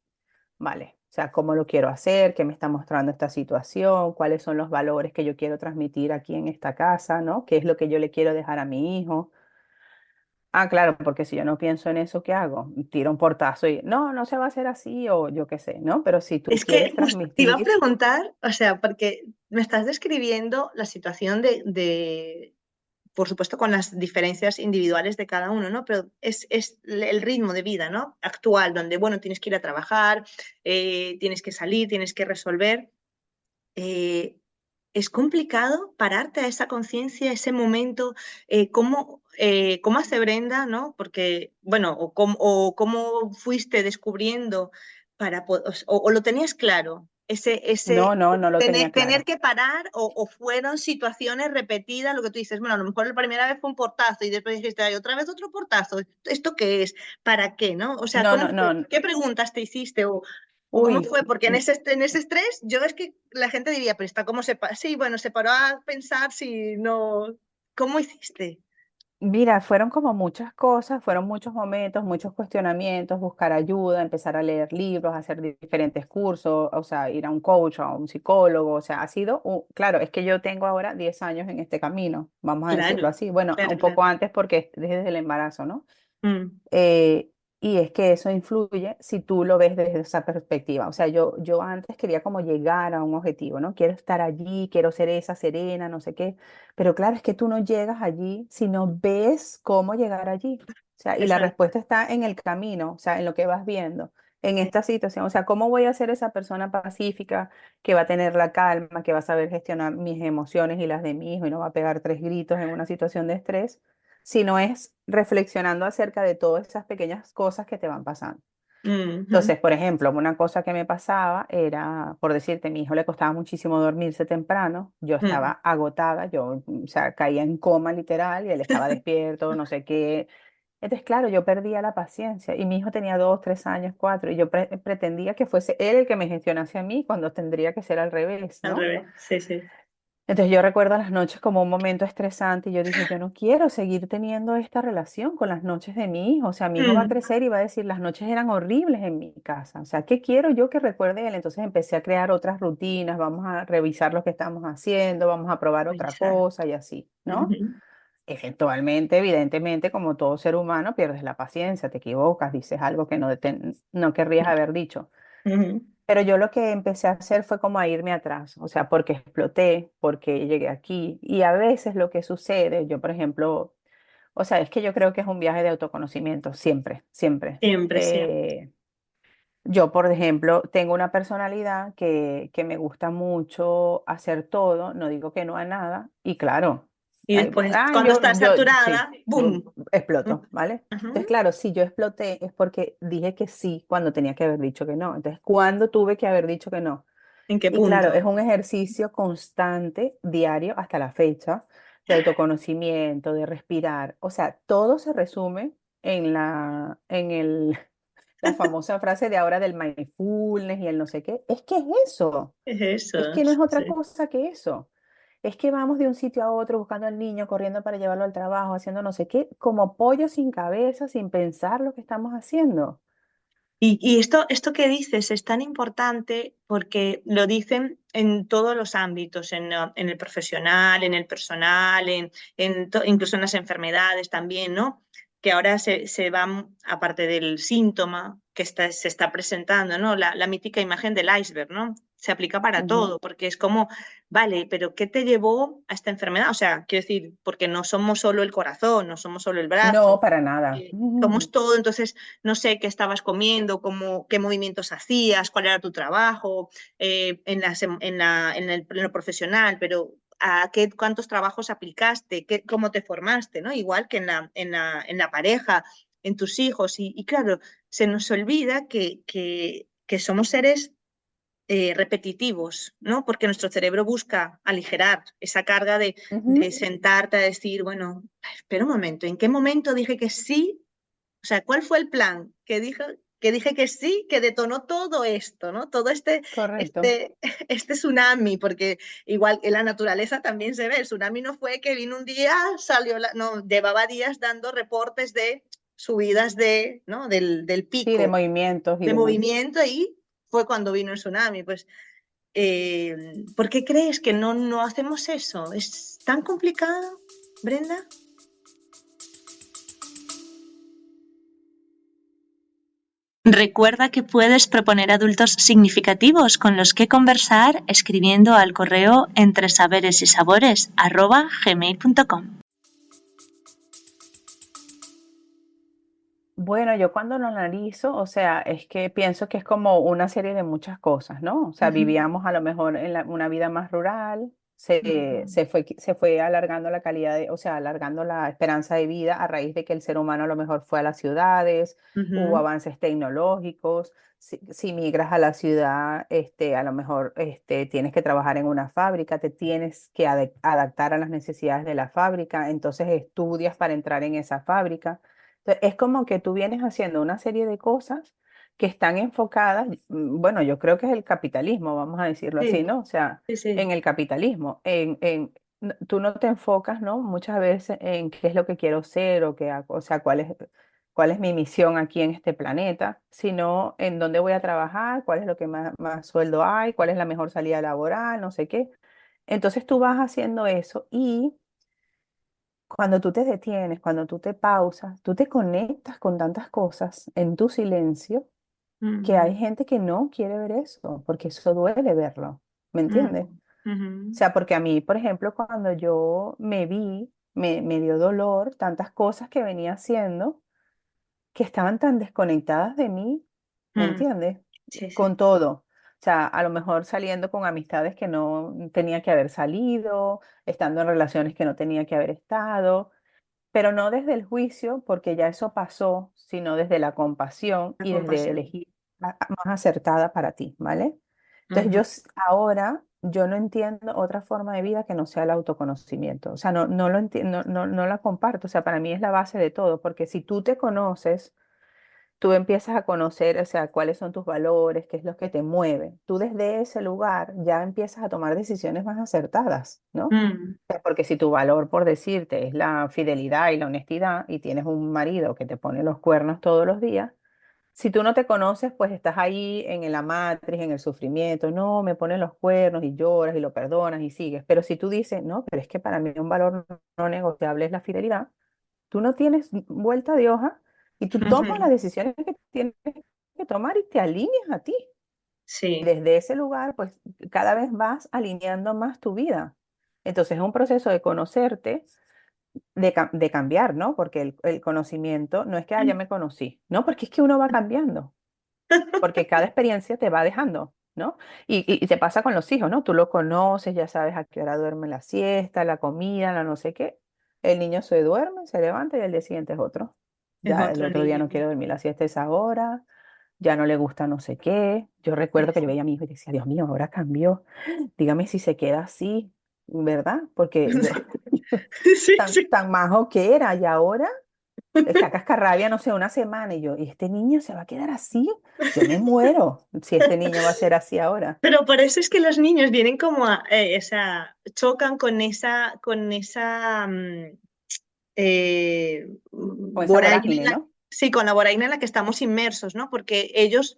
vale, o sea, cómo lo quiero hacer, qué me está mostrando esta situación, cuáles son los valores que yo quiero transmitir aquí en esta casa, ¿no? ¿Qué es lo que yo le quiero dejar a mi hijo? Ah, claro, porque si yo no pienso en eso, ¿qué hago? Tiro un portazo y no, no se va a hacer así o yo qué sé, ¿no? Pero si tú Es que quieres justo te iba a transmitir, preguntar, o sea, porque me estás describiendo la situación por supuesto, con las diferencias individuales de cada uno, ¿no? Pero es el ritmo de vida, ¿no? Actual, donde, bueno, tienes que ir a trabajar, tienes que salir, tienes que resolver. Eh, es complicado pararte a esa conciencia, ese momento, cómo hace Brenda, ¿no? Porque, bueno, o cómo fuiste descubriendo o lo tenías claro, no, no, no lo tenía tener claro. que parar o fueron situaciones repetidas, lo que tú dices, bueno, a lo mejor la primera vez fue un portazo y después dijiste, "Ay, otra vez otro portazo, ¿esto qué es? ¿Para qué? ¿No? O sea, No, ¿cómo no, fue? no. ¿Qué preguntas te hiciste? ¿O cómo Uy, fue? Porque en ese estrés, yo es que la gente diría, pero está como sí, bueno, se paró a pensar si no. ¿Cómo hiciste? mira, fueron como muchas cosas, fueron muchos momentos, muchos cuestionamientos, buscar ayuda, empezar a leer libros, hacer diferentes cursos, o sea, ir a un coach, a un psicólogo, o sea, ha sido, claro, es que yo tengo ahora 10 años en este camino, vamos a decirlo Claro, así, bueno, claro, un poco claro. antes porque desde el embarazo, ¿no? Mm, Eh, y es que eso influye si tú lo ves desde esa perspectiva. O sea, yo antes quería como llegar a un objetivo, ¿no? Quiero estar allí, quiero ser esa Serena, no sé qué. Pero claro, es que tú no llegas allí si no ves cómo llegar allí. O sea, y la exacto. respuesta está en el camino, o sea, en lo que vas viendo, en esta situación. O sea, ¿cómo voy a ser esa persona pacífica que va a tener la calma, que va a saber gestionar mis emociones y las de mi hijo y no va a pegar tres gritos en una situación de estrés? Sino es reflexionando acerca de todas esas pequeñas cosas que te van pasando. Mhm, Entonces, por ejemplo, una cosa que me pasaba era, por decirte, a mi hijo le costaba muchísimo dormirse temprano, yo estaba mm. agotada, yo, o sea, caía en coma literal y él estaba despierto, no sé qué. Entonces, claro, yo perdía la paciencia y mi hijo tenía 2, 3 años, 4, y yo pretendía que fuese él el que me gestionase a mí cuando tendría que ser al revés, Al ¿no? revés, sí, sí. Entonces yo recuerdo las noches como un momento estresante y yo dije, yo no quiero seguir teniendo esta relación con las noches de mi hijo. O sea, mi hijo va a Mm, crecer y va a decir, las noches eran horribles en mi casa. O sea, ¿qué quiero yo que recuerde él? Entonces empecé a crear otras rutinas, vamos a revisar lo que estamos haciendo, vamos a probar otra revisar. cosa y así, ¿no? Ujú, Eventualmente, evidentemente, como todo ser humano, pierdes la paciencia, te equivocas, dices algo que no querrías haber dicho. ujú. Pero yo lo que empecé a hacer fue como a irme atrás, o sea, porque exploté, porque llegué aquí. Y a veces lo que sucede, yo por ejemplo, o sea, es que yo creo que es un viaje de autoconocimiento, siempre, siempre. Siempre, siempre. Yo, por ejemplo, tengo una personalidad que me gusta mucho hacer todo, no digo que no a nada, y claro, Y después, cuando yo, estás sí, saturada, ¡boom! exploto, ¿vale? Entonces, Ujú. claro, si yo exploté es porque dije que sí cuando tenía que haber dicho que no. Entonces, ¿cuándo tuve que haber dicho que no? ¿En qué Y claro, es punto? un ejercicio constante, diario, hasta la fecha, de autoconocimiento, de respirar. O sea, todo se resume en la famosa frase de ahora del mindfulness y el no sé qué. Es que es eso. Es Es eso, que no es otra sí. cosa que eso. Es que vamos de un sitio a otro buscando al niño, corriendo para llevarlo al trabajo, haciendo no sé qué, como pollo sin cabeza, sin pensar lo que estamos haciendo. Y esto que dices es tan importante porque lo dicen en todos los ámbitos, en el profesional, en el personal, incluso en las enfermedades también, ¿no? Que ahora se van, aparte del síntoma que se está presentando, ¿no? La mítica imagen del iceberg, ¿no? Se aplica para Ujú. todo, porque es como, vale, pero ¿qué te llevó a esta enfermedad? O sea, quiero decir, porque no somos solo el corazón, no somos solo el No, brazo, para nada. somos todo, entonces no sé qué estabas comiendo, qué movimientos hacías, cuál era tu trabajo en lo profesional, pero cuántos trabajos aplicaste, cómo te formaste, ¿no? Igual que en la pareja, en tus hijos. Y claro, se nos olvida que somos seres repetitivos, ¿no? Porque nuestro cerebro busca aligerar esa carga de Ujú. sentarte a decir, bueno, espera un momento, ¿en qué momento dije que sí? O sea, ¿cuál fue el plan que dije que sí, que detonó todo esto, ¿no? Todo Correcto. este, este tsunami, porque igual en la naturaleza también se ve, el tsunami no fue que vino un día, no, llevaba días dando reportes de subidas ¿no? del Sí, de pico movimientos y de demás. movimiento ahí. fue cuando vino el tsunami. Pues, ¿por qué crees que no hacemos eso? ¿Es tan complicado, Brenda? Recuerda que puedes proponer adultos significativos con los que conversar escribiendo al correo entresaberesysabores@gmail.com. Bueno, yo cuando lo analizo, o sea, es que pienso que es como una serie de muchas cosas, ¿no? O sea, Ujú, vivíamos a lo mejor en una vida más rural, ujú, se fue alargando la calidad de, o sea, alargando la esperanza de vida a raíz de que el ser humano a lo mejor fue a las ciudades, hubo ujú, avances tecnológicos. Si migras a la ciudad, a lo mejor tienes que trabajar en una fábrica, te tienes que adaptar a las necesidades de la fábrica, entonces estudias para entrar en esa fábrica. Entonces, es como que tú vienes haciendo una serie de cosas que están enfocadas, bueno, yo creo que es el capitalismo, vamos a decirlo así, sí, ¿no? O sea, sí, sí. en el capitalismo, tú no te enfocas, ¿no? Muchas veces en qué es lo que quiero ser o qué, o sea, cuál es mi misión aquí en este planeta, sino en dónde voy a trabajar, cuál es lo que más sueldo hay, cuál es la mejor salida laboral, no sé qué. Entonces tú vas haciendo eso y cuando tú te detienes, cuando tú te pausas, tú te conectas con tantas cosas en tu silencio que Mm, hay gente que no quiere ver eso, porque eso duele verlo, ¿me entiendes? mm, O ujú, sea, porque a mí, por ejemplo, cuando yo me vi, me dio dolor tantas cosas que venía haciendo que estaban tan desconectadas de mí, ¿me mm, entiendes? sí, sí. Con todo. O sea, a lo mejor saliendo con amistades que no tenía que haber salido, estando en relaciones que no tenía que haber estado, pero no desde el juicio, porque ya eso pasó, sino desde la compasión La y desde compasión. elegir más acertada para ti, ¿vale? Entonces Ujú, ahora yo no entiendo otra forma de vida que no sea el autoconocimiento. O sea, no lo entiendo, no la comparto. O sea, para mí es la base de todo, porque si tú te conoces, tú empiezas a conocer, o sea, cuáles son tus valores, qué es lo que te mueve. Tú desde ese lugar ya empiezas a tomar decisiones más acertadas, ¿no? mm, Sea, porque si tu valor, por decirte, es la fidelidad y la honestidad y tienes un marido que te pone los cuernos todos los días, si tú no te conoces, pues estás ahí en la matriz, en el sufrimiento, no, me ponen los cuernos y lloras y lo perdonas y sigues. Pero si tú dices, no, pero es que para mí un valor no negociable es la fidelidad, tú no tienes vuelta de hoja y tú tomas las ujú, decisiones que tienes que tomar y te alineas a ti. Y sí. desde ese lugar, pues cada vez vas alineando más tu vida. Entonces es un proceso de conocerte, de cambiar, ¿no? Porque el conocimiento no es que, ya me conocí, no, porque es que uno va cambiando, porque cada experiencia te va dejando, ¿no? Y te pasa con los hijos, ¿no? Tú lo conoces, ya sabes a qué hora duerme la siesta, la comida, la no sé qué. El niño se duerme, se levanta y el día siguiente es otro. Es Ya el otro otro día niño. no quiere dormir la siesta a esa hora, ya no le gusta no sé qué. Yo Sí, recuerdo que yo sí. veía a mi hijo y decía, Dios mío, ahora cambió. Dígame si se queda así, ¿verdad? Porque yo Sí, sí. tan majo que era y ahora está cascarrabia, no sé, una semana y yo, ¿y este niño se va a quedar así? Yo me muero si este niño va a ser así ahora. Pero por eso es que los niños vienen como o sea, chocan con esa Con esa vorágine vorágine, ¿no? sí, con la vorágine en la que estamos inmersos, ¿no? Porque ellos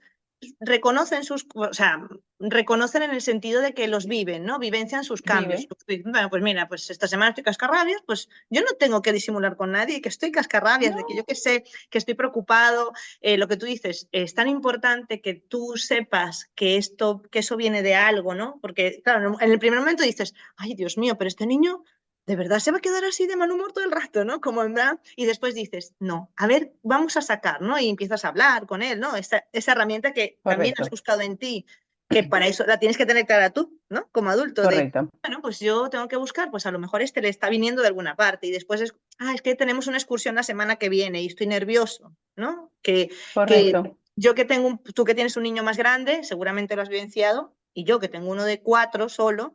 reconocen o sea, reconocen en el sentido de que los viven, ¿no? Vivencian sus cambios. Vive, Bueno, pues mira, pues esta semana estoy cascarrabias, pues yo no tengo que disimular con nadie que estoy cascarrabias, de que yo no, que sé, que estoy preocupado. Lo que tú dices, es tan importante que tú sepas que eso viene de algo, ¿no? Porque, claro, en el primer momento dices, ay, Dios mío, pero este niño ¿de verdad se va a quedar así de mal humor todo el rato, ¿no? Como en verdad, y después dices, no, a ver, vamos a sacar, ¿no? Y empiezas a hablar con él, ¿no? Esa herramienta que también has correcto, buscado en ti, que para eso la tienes que tener clara tú, ¿no? Como adulto, de, correcto, bueno, pues yo tengo que buscar, pues a lo mejor este le está viniendo de alguna parte y después es que tenemos una excursión la semana que viene y estoy nervioso, ¿no? Que correcto, yo que tengo, tú que tienes un niño más grande, seguramente lo has vivenciado, y yo que tengo uno de 4 solo,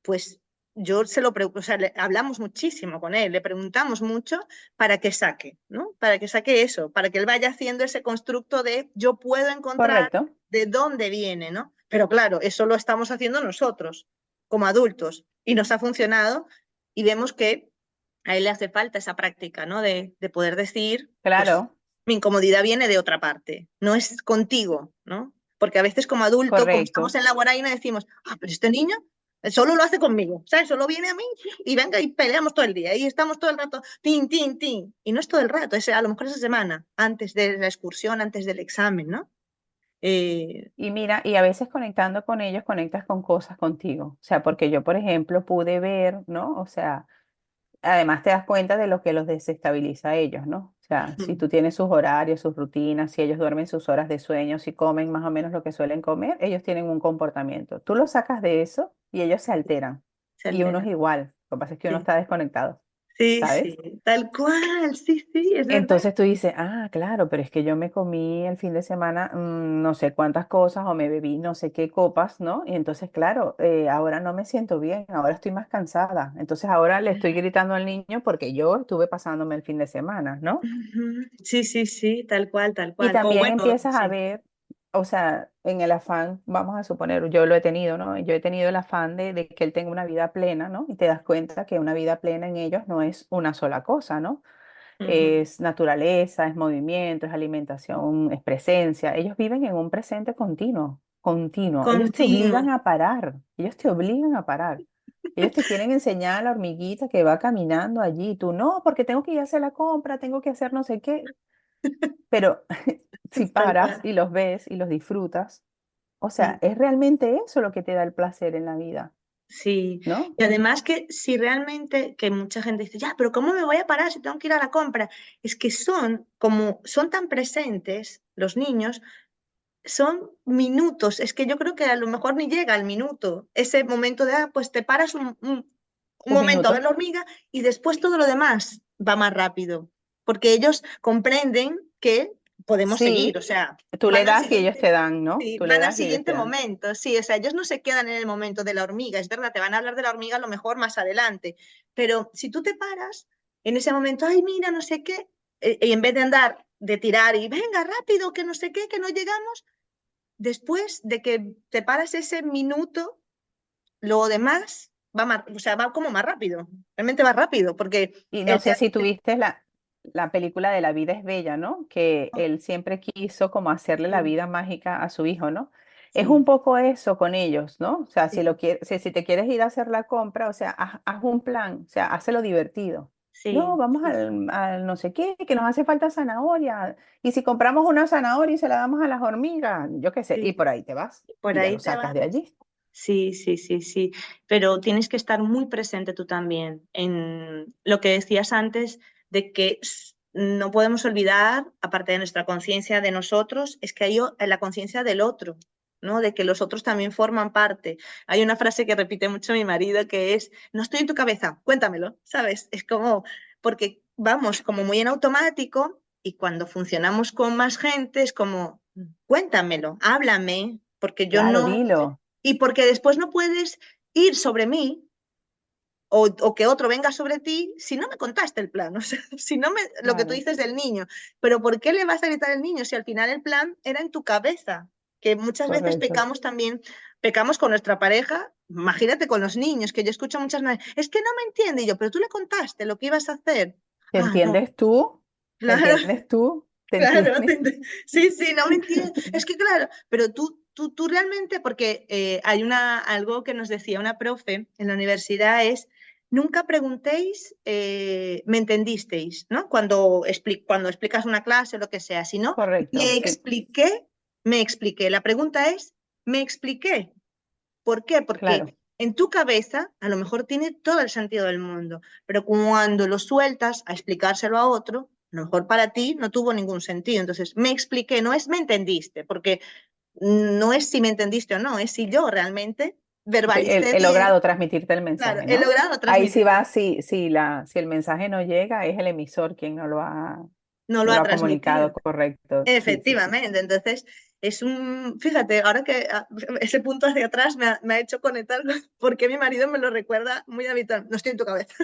pues yo o sea, hablamos muchísimo con él, le preguntamos mucho para que saque, ¿no? Para que saque eso, para que él vaya haciendo ese constructo de yo puedo encontrar correcto, de dónde viene, ¿no? Pero claro, eso lo estamos haciendo nosotros, como adultos, y nos ha funcionado y vemos que a él le hace falta esa práctica, ¿no? De poder decir, pues claro. mi incomodidad viene de otra parte, no es contigo, ¿no? porque a veces como adulto, como estamos correcto. en la guaraína, decimos, ah, pero este niño solo lo hace conmigo, ¿sabes? Solo viene a mí y venga y peleamos todo el día y estamos todo el rato, tin, tin, tin. Y no es todo el rato, es a lo mejor esa semana, antes de la excursión, antes del examen, ¿no? Eh, Y mira, y a veces conectando con ellos, conectas con cosas contigo. O sea, porque yo, por ejemplo, pude ver, ¿no? O sea, además te das cuenta de lo que los desestabiliza a ellos, ¿no? O sea, si tú tienes sus horarios, sus rutinas, si ellos duermen sus horas de sueño, si comen más o menos lo que suelen comer, ellos tienen un comportamiento. Tú los sacas de eso y ellos se alteran. se Y uno es altera. igual. Lo que pasa es que uno Sí, está desconectado, sí, ¿sabes? sí, tal cual, sí, sí, es verdad. Entonces tú dices, ah, claro, pero es que yo me comí el fin de semana no sé cuántas cosas o me bebí no sé qué copas, ¿no? Y entonces, claro, ahora no me siento bien, ahora estoy más cansada. Entonces ahora le estoy gritando al niño porque yo estuve pasándome el fin de semana, ¿no? Ujú. Sí, sí, sí, tal cual, tal Y cual. O también bueno, empiezas a sí, ver, o sea, en el afán, vamos a suponer, yo lo he tenido, ¿no? Yo he tenido el afán de que él tenga una vida plena, ¿no? Y te das cuenta que una vida plena en ellos no es una sola cosa, ¿no? ujú. Es naturaleza, es movimiento, es alimentación, es presencia. Ellos viven en un presente continuo, continuo. Ellos te Continuo. obligan a parar, ellos te obligan a parar. Ellos te quieren enseñar a la hormiguita que va caminando allí. Tú no, porque tengo que ir a hacer la compra, tengo que hacer no sé qué. Pero si Tal paras cual. y los ves y los disfrutas, o sea, Mm. es realmente eso lo que te da el placer en la vida, Sí, ¿no? y además que si realmente, que mucha gente dice, ya, pero ¿cómo me voy a parar si tengo que ir a la compra? Es que son como, son tan presentes los niños, son minutos, es que yo creo que a lo mejor ni llega al minuto, ese momento de, ah, pues te paras un Un momento a ver minuto. la hormiga y después todo lo demás va más rápido, porque ellos comprenden que podemos seguir, o Sí, sea, tú le van al das y ellos siguiente. te dan, ¿no? Sí, Tú le van al das y ellos siguiente te dan. momento, sí, o sea, ellos no se quedan en el momento de la hormiga, es verdad, te van a hablar de la hormiga a lo mejor más adelante, pero si tú te paras en ese momento, ay, mira, no sé qué, y en vez de andar, de tirar y venga rápido, que no sé qué, que no llegamos, después de que te paras ese minuto, lo demás va más, o sea, va como más rápido, realmente va rápido, porque Y no el sé ser, si tuviste la película de La vida es bella, ¿no? Que él siempre quiso como hacerle la sí, vida mágica a su hijo, ¿no? Es un sí, poco eso con ellos, ¿no? O sea, si sí, lo quieres, si te quieres ir a hacer la compra, o sea, haz un plan, o sea, hazlo divertido. No, sí, vamos sí, sí, al no sé qué, que nos hace falta zanahoria. Y si compramos una zanahoria y se la damos a las hormigas, yo qué sé, y sí, por ahí te vas por y ya lo ahí te sacas vas. de allí. Sí, sí, sí, sí, pero tienes que estar muy presente tú también en lo que decías antes de que no podemos olvidar, aparte de nuestra conciencia de nosotros, es que hay la conciencia del otro, ¿no? De que los otros también forman parte. Hay una frase que repite mucho mi marido que es, no estoy en tu cabeza, cuéntamelo, ¿sabes? Es como, porque vamos como muy en automático y cuando funcionamos con más gente es como, cuéntamelo, háblame, porque yo Claro, no dilo. y porque después no puedes ir sobre mí o que otro venga sobre ti si no me contaste el plan, o sea, si no me, lo que tú Claro, dices del niño, pero ¿por qué le vas a gritar al niño si al final el plan era en tu cabeza? Que muchas veces correcto. pecamos también, pecamos con nuestra pareja, imagínate con los niños, que yo escucho muchas veces, es que no me entiende y yo, pero tú le contaste lo que ibas a hacer. ¿Te Ah, no, entiendes tú? ¿Te claro, entiendes tú? ¿Te claro, entiendes? sí, sí, no me entiendes. Es que claro, pero tú realmente, porque hay algo que nos decía una profe en la universidad es, nunca preguntéis, ¿me entendisteis? ¿No? Cuando explicas una clase o lo que sea, sino, Correcto, me sí, expliqué, me expliqué. La pregunta es, ¿me expliqué? ¿Por qué? claro. Porque en tu cabeza a lo mejor tiene todo el sentido del mundo, pero cuando lo sueltas a explicárselo a otro, a lo mejor para ti no tuvo ningún sentido. Entonces, me expliqué, no es me entendiste, porque no es si me entendiste o no, es si yo realmente verbalicé He bien, logrado transmitirte el claro, mensaje, he ¿no? logrado Ahí sí transmitirlo, va, si el mensaje no llega, es el emisor quien no lo no lo ha ha transmitido. comunicado correcto. Sí, sí, sí. Efectivamente, entonces es fíjate, ahora que ese punto hacia atrás me ha hecho conectar porque mi marido me lo recuerda muy habitual, no estoy en tu cabeza,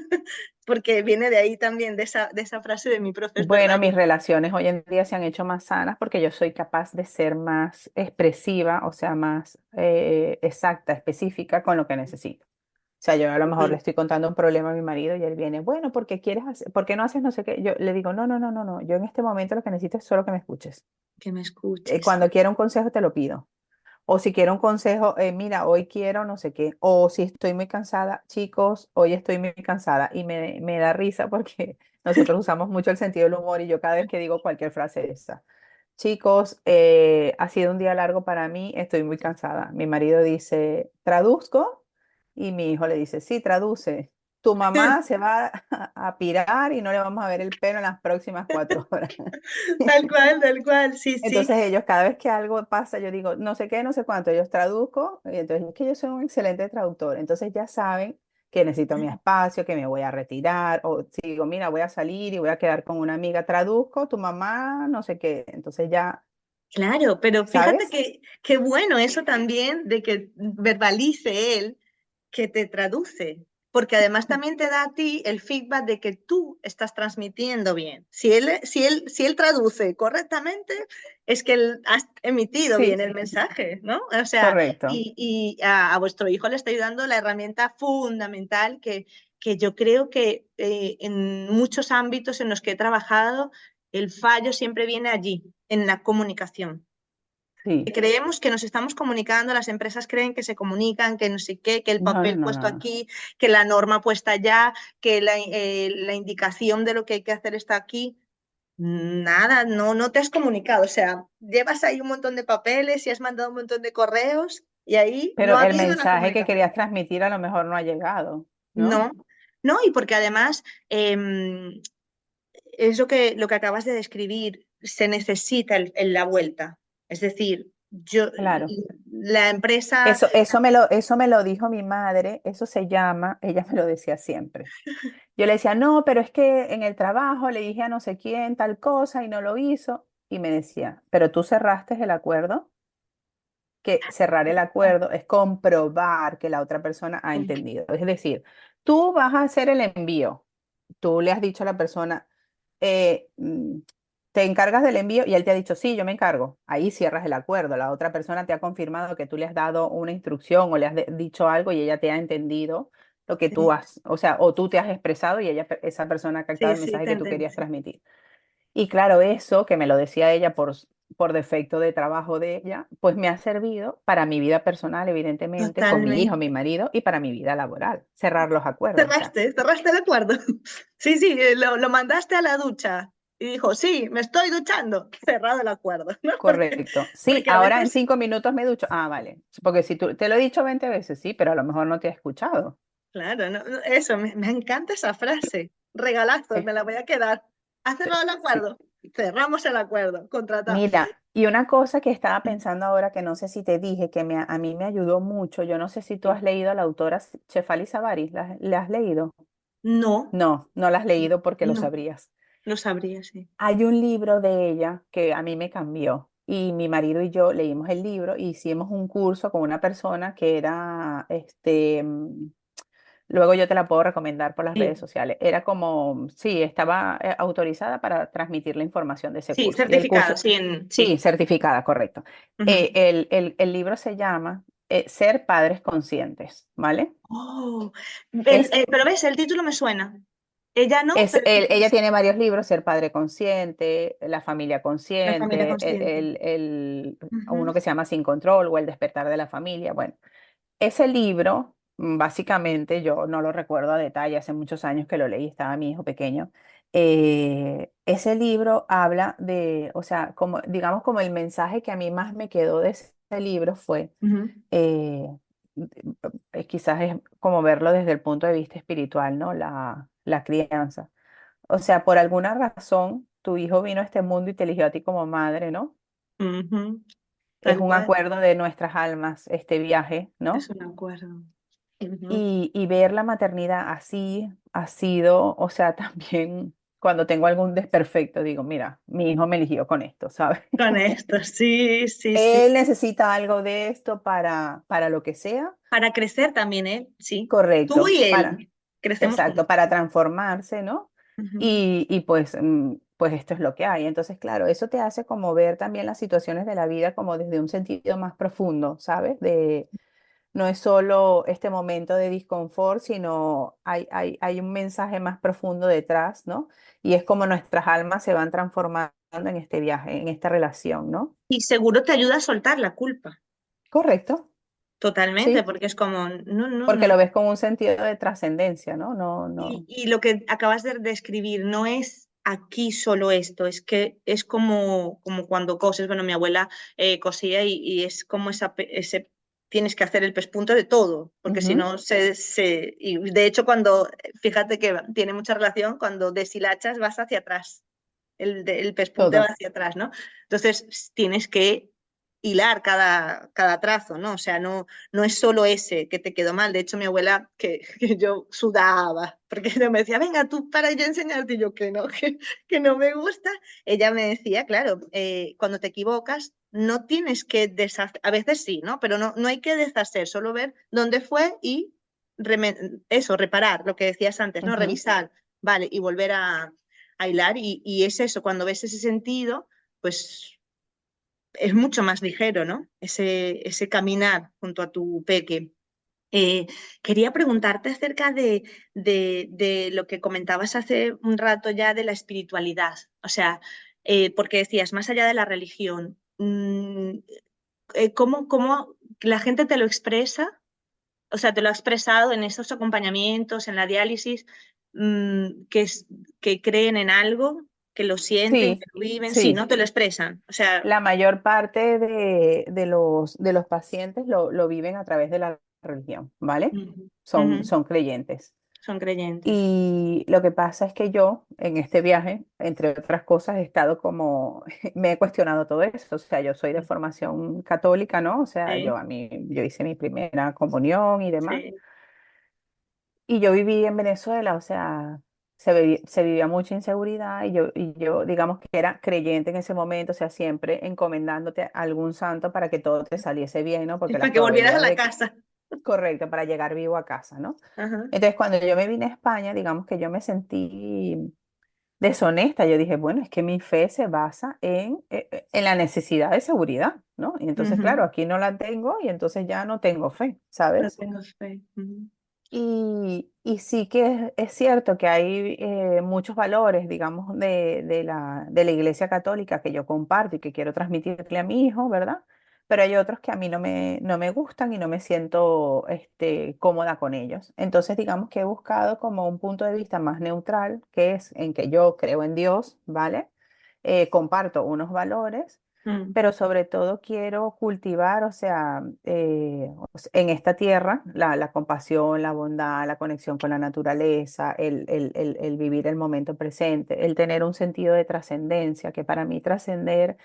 porque viene de ahí también, de esa frase de mi profe, es Bueno, verdad. mis relaciones hoy en día se han hecho más sanas porque yo soy capaz de ser más expresiva, o sea, más exacta, específica con lo que necesito. O sea, yo a lo mejor le Sí, estoy contando un problema a mi marido y él viene, bueno, ¿por qué no haces no sé qué? Yo le digo, no, no, no, no, no. Yo en este momento lo que necesito es solo que me escuches. que me escuches, Cuando quiera un consejo te lo pido. O si quiero un consejo, mira, hoy quiero no sé qué. O si estoy muy cansada, chicos, hoy estoy muy cansada. Y me da risa porque nosotros usamos mucho el sentido del humor y yo cada vez que digo cualquier frase esa. Chicos, ha sido un día largo para mí, estoy muy cansada. Mi marido dice, ¿traduzco? Y mi hijo le dice, sí, traduce. Tu mamá se va a pirar y no le vamos a ver el pelo en las próximas 4 horas. Tal cual, sí, sí. Entonces ellos, cada vez que algo pasa, yo digo, no sé qué, no sé cuánto, ellos traduzco, y entonces es que yo soy un excelente traductor, entonces ya saben que necesito mi espacio, que me voy a retirar, o si digo, mira, voy a salir y voy a quedar con una amiga, traduzco, tu mamá, no sé qué, entonces ya, Claro, pero fíjate ¿sabes? que qué bueno eso también de que verbalice él que te traduce, porque además también te da a ti el feedback de que tú estás transmitiendo bien. Si él traduce correctamente, es que él has emitido Sí, bien el mensaje, ¿no? O sea, correcto. y a vuestro hijo le está ayudando la herramienta fundamental que yo creo que en muchos ámbitos en los que he trabajado, el fallo siempre viene allí, en la comunicación. Sí, Creemos que nos estamos comunicando, las empresas creen que se comunican, que no sé qué, que el no, no, papel no, puesto no, no. aquí, que la norma puesta allá, que la indicación de lo que hay que hacer está aquí. Nada, no te has comunicado. O sea, llevas ahí un montón de papeles y has mandado un montón de correos y ahí no Pero ha el habido una mensaje que comunicación. querías transmitir a lo mejor no ha llegado, ¿no? No, no, y porque además es lo que acabas de describir, se necesita la vuelta. Es decir, Claro. la empresa. Eso me lo dijo mi madre, eso se llama, ella me lo decía siempre. Yo le decía, no, pero es que en el trabajo le dije a no sé quién tal cosa y no lo hizo. Y me decía, pero tú cerraste el acuerdo, que cerrar el acuerdo es comprobar que la otra persona ha entendido. Es decir, tú vas a hacer el envío, tú le has dicho a la persona, eh, mm, te encargas del envío y él te ha dicho, sí, yo me encargo. Ahí cierras el acuerdo. La otra persona te ha confirmado que tú le has dado una instrucción o le has dicho algo y ella te ha entendido lo que tú Sí, has, o sea, o tú te has expresado y esa persona ha captado sí, el sí, mensaje te que tú entiendo. querías transmitir. Y claro, eso que me lo decía ella por defecto de trabajo de ella, pues me ha servido para mi vida personal, evidentemente, con mi hijo, Totalmente. mi marido y para mi vida laboral, cerrar los acuerdos. O sea, Cerraste el acuerdo. Sí, sí, lo mandaste a la ducha y dijo, sí, me estoy duchando. Cerrado el acuerdo, ¿no? Porque, correcto. Sí, porque a ahora en veces, 5 minutos me ducho. Ah, vale. Porque si tú te lo he dicho 20 veces, sí, pero a lo mejor no te ha escuchado. claro, eso, me encanta esa frase. Regalazo, Eh, me la voy a quedar. ¿Has cerrado el Sí. acuerdo? Cerramos el acuerdo, contratado. Mira, y una cosa que estaba pensando ahora que no sé si te dije, que a mí me ayudó mucho, yo no sé si tú has Sí. leído a la autora Shefali Savaris, ¿la has leído? No, No, no la has leído porque lo no, sabrías. lo sabría, sí. Hay un libro de ella que a mí me cambió y mi marido y yo leímos el libro e hicimos un curso con una persona que era, luego yo te la puedo recomendar por las redes Sí, sociales. Era como, sí, estaba autorizada para transmitir la información de ese sí, curso. Y el certificado, curso, sí, sí, sí. certificada, correcto. Ujú. El libro se llama Ser Padres Conscientes, ¿vale? Oh, Es pero ves, el título me suena. Ella no, Es, pero el título ella sí. tiene varios libros, Ser Padre Consciente, La Familia La familia Consciente, consciente. uno Ujú. que se llama Sin Control o El Despertar de la Familia. Bueno, ese libro, básicamente, yo no lo recuerdo a detalle, hace muchos años que lo leí, estaba mi hijo pequeño. Ese libro habla de, o sea, como, digamos, como el mensaje que a mí más me quedó de ese libro fue, Ujú. eh, quizás es como verlo desde el punto de vista espiritual, ¿no? La crianza. O sea, por alguna razón, tu hijo vino a este mundo y te eligió a ti como madre, ¿no? Ujú. Es Tal un cual, acuerdo de nuestras almas, este viaje, es ¿no? un acuerdo. Ujú. Y ver la maternidad así ha sido, o sea, también cuando tengo algún desperfecto, digo, mira, mi hijo me eligió con esto, ¿sabes? Con esto, sí, sí, sí. Él necesita algo de esto para lo que sea, Para crecer también, ¿eh? Sí. Tú correcto, y él crecemos exacto, juntos. para transformarse, ¿no? Ujú. Y pues, pues esto es lo que hay. Entonces, claro, eso te hace como ver también las situaciones de la vida como desde un sentido más profundo, ¿sabes? No es solo este momento de disconfort, sino hay un mensaje más profundo detrás, ¿no? Y es como nuestras almas se van transformando en este viaje, en esta relación, ¿no? Y seguro te ayuda a soltar la culpa. Correcto, totalmente, sí, porque es como, no, no, porque no. lo ves con un sentido de trascendencia, ¿no? No, no. Y lo que acabas de describir no es aquí solo esto, es que es como cuando coses. Bueno, mi abuela cosía y es como ese, tienes que hacer el pespunto de todo, porque si Ujú, no y de hecho cuando, fíjate que tiene mucha relación, cuando deshilachas vas hacia atrás, el pespunte va todo. hacia atrás, ¿no? Entonces tienes que hilar cada trazo, ¿no? O sea, no es solo ese que te quedó mal. De hecho, mi abuela, que yo sudaba, porque ella me decía, venga, tú para yo enseñarte, y yo que no, que no me gusta. Ella me decía, claro, cuando te equivocas, no tienes que deshacer, a veces sí, ¿no? Pero no hay que deshacer, solo ver dónde fue y eso, reparar, lo que decías antes, ¿no? Ujú. Revisar, vale, y volver a hilar. Y es eso, cuando ves ese sentido, pues es mucho más ligero, ¿no? Ese caminar junto a tu peque. Eh, Quería preguntarte acerca de lo que comentabas hace un rato ya de la espiritualidad. O sea, porque decías, más allá de la religión, ¿cómo la gente te lo expresa? O sea, te lo ha expresado en esos acompañamientos, en la diálisis, que creen en algo, que lo sienten, que Sí, lo viven. Sí, sí. ¿no? Te lo expresan. O sea, La mayor parte de los pacientes lo viven a través de la religión, ¿vale? ujú, ujú. Son creyentes. Son creyentes. Y lo que pasa es que yo, en este viaje, entre otras cosas, he estado como, me he cuestionado todo eso. O sea, yo soy de formación católica, ¿no? O sea, Sí, yo hice mi primera comunión y demás. sí. Y yo viví en Venezuela, o sea, se vivía mucha inseguridad y yo, digamos que era creyente en ese momento, o sea, siempre encomendándote a algún santo para que todo te saliese bien, ¿no? Es Porque para las que volvieras a probabilidades la de, casa. correcto, para llegar vivo a casa, ¿no? Ajá. Entonces, cuando yo me vine a España, digamos que yo me sentí deshonesta. Yo dije, bueno, es que mi fe se basa en la necesidad de seguridad, ¿no? Y entonces, claro, Ujú. aquí no la tengo y entonces ya no tengo fe, No ¿sabes? tengo fe. Ujú. Y sí que es cierto que hay muchos valores, digamos, de la Iglesia Católica que yo comparto y que quiero transmitirle a mi hijo, ¿verdad? Pero hay otros que a mí no me gustan y no me siento cómoda con ellos. Entonces, digamos que he buscado como un punto de vista más neutral, que es en que yo creo en Dios, ¿vale? Comparto unos valores, Mm. pero sobre todo quiero cultivar, o sea, en esta tierra, la compasión, la bondad, la conexión con la naturaleza, el vivir el momento presente, el tener un sentido de trascendencia, que para mí trascender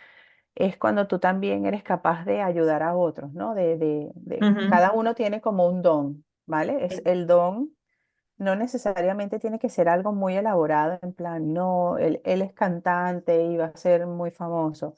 es cuando tú también eres capaz de ayudar a otros, ¿no? Ujú. Cada uno tiene como un don, ¿vale? Es Sí. el don. No necesariamente tiene que ser algo muy elaborado, en plan, no, él es cantante y va a ser muy famoso.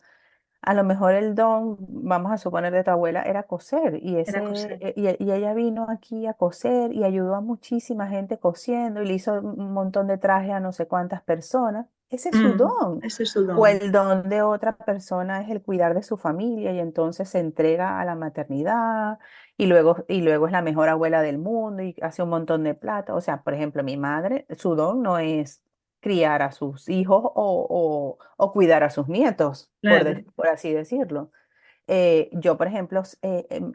A lo mejor el don, vamos a suponer, de tu abuela era coser Era coser. y ella vino aquí a coser y ayudó a muchísima gente cosiendo y le hizo un montón de trajes a no sé cuántas personas. Ese es su don. Ese es su O don. el don de otra persona es el cuidar de su familia y entonces se entrega a la maternidad y luego es la mejor abuela del mundo y hace un montón de plata. O sea, por ejemplo, mi madre, su don no es criar a sus hijos o cuidar a sus nietos, Claro. por así decirlo. Yo, por ejemplo,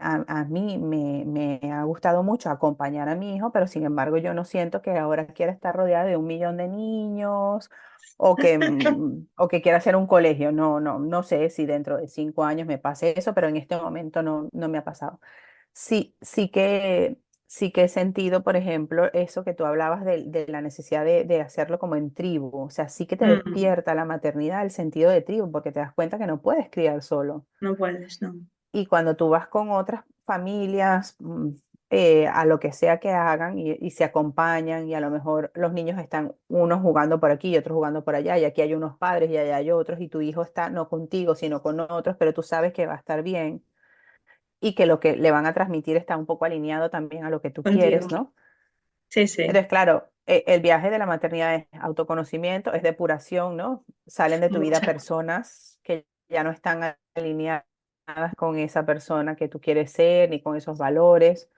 a mí me ha gustado mucho acompañar a mi hijo, pero sin embargo yo no siento que ahora quiera estar rodeada de 1 millón de niños o que quiera hacer un colegio. No sé si dentro de 5 años me pase eso, pero en este momento no me ha pasado. Sí, sí que he sentido, por ejemplo, eso que tú hablabas de la necesidad de hacerlo como en tribu. O sea, sí que te Mm. despierta la maternidad el sentido de tribu, porque te das cuenta que no puedes criar solo. No puedes, no. Y cuando tú vas con otras familias, a lo que sea que hagan y se acompañan y a lo mejor los niños están unos jugando por aquí y otros jugando por allá y aquí hay unos padres y allá hay otros y tu hijo está no contigo, sino con otros, pero tú sabes que va a estar bien y que lo que le van a transmitir está un poco alineado también a lo que tú Contigo. quieres, ¿no? Sí, sí. Entonces, claro, el viaje de la maternidad es autoconocimiento, es depuración, ¿no? Salen de tu vida Mucha. personas que ya no están alineadas con esa persona que tú quieres ser, ni con esos valores.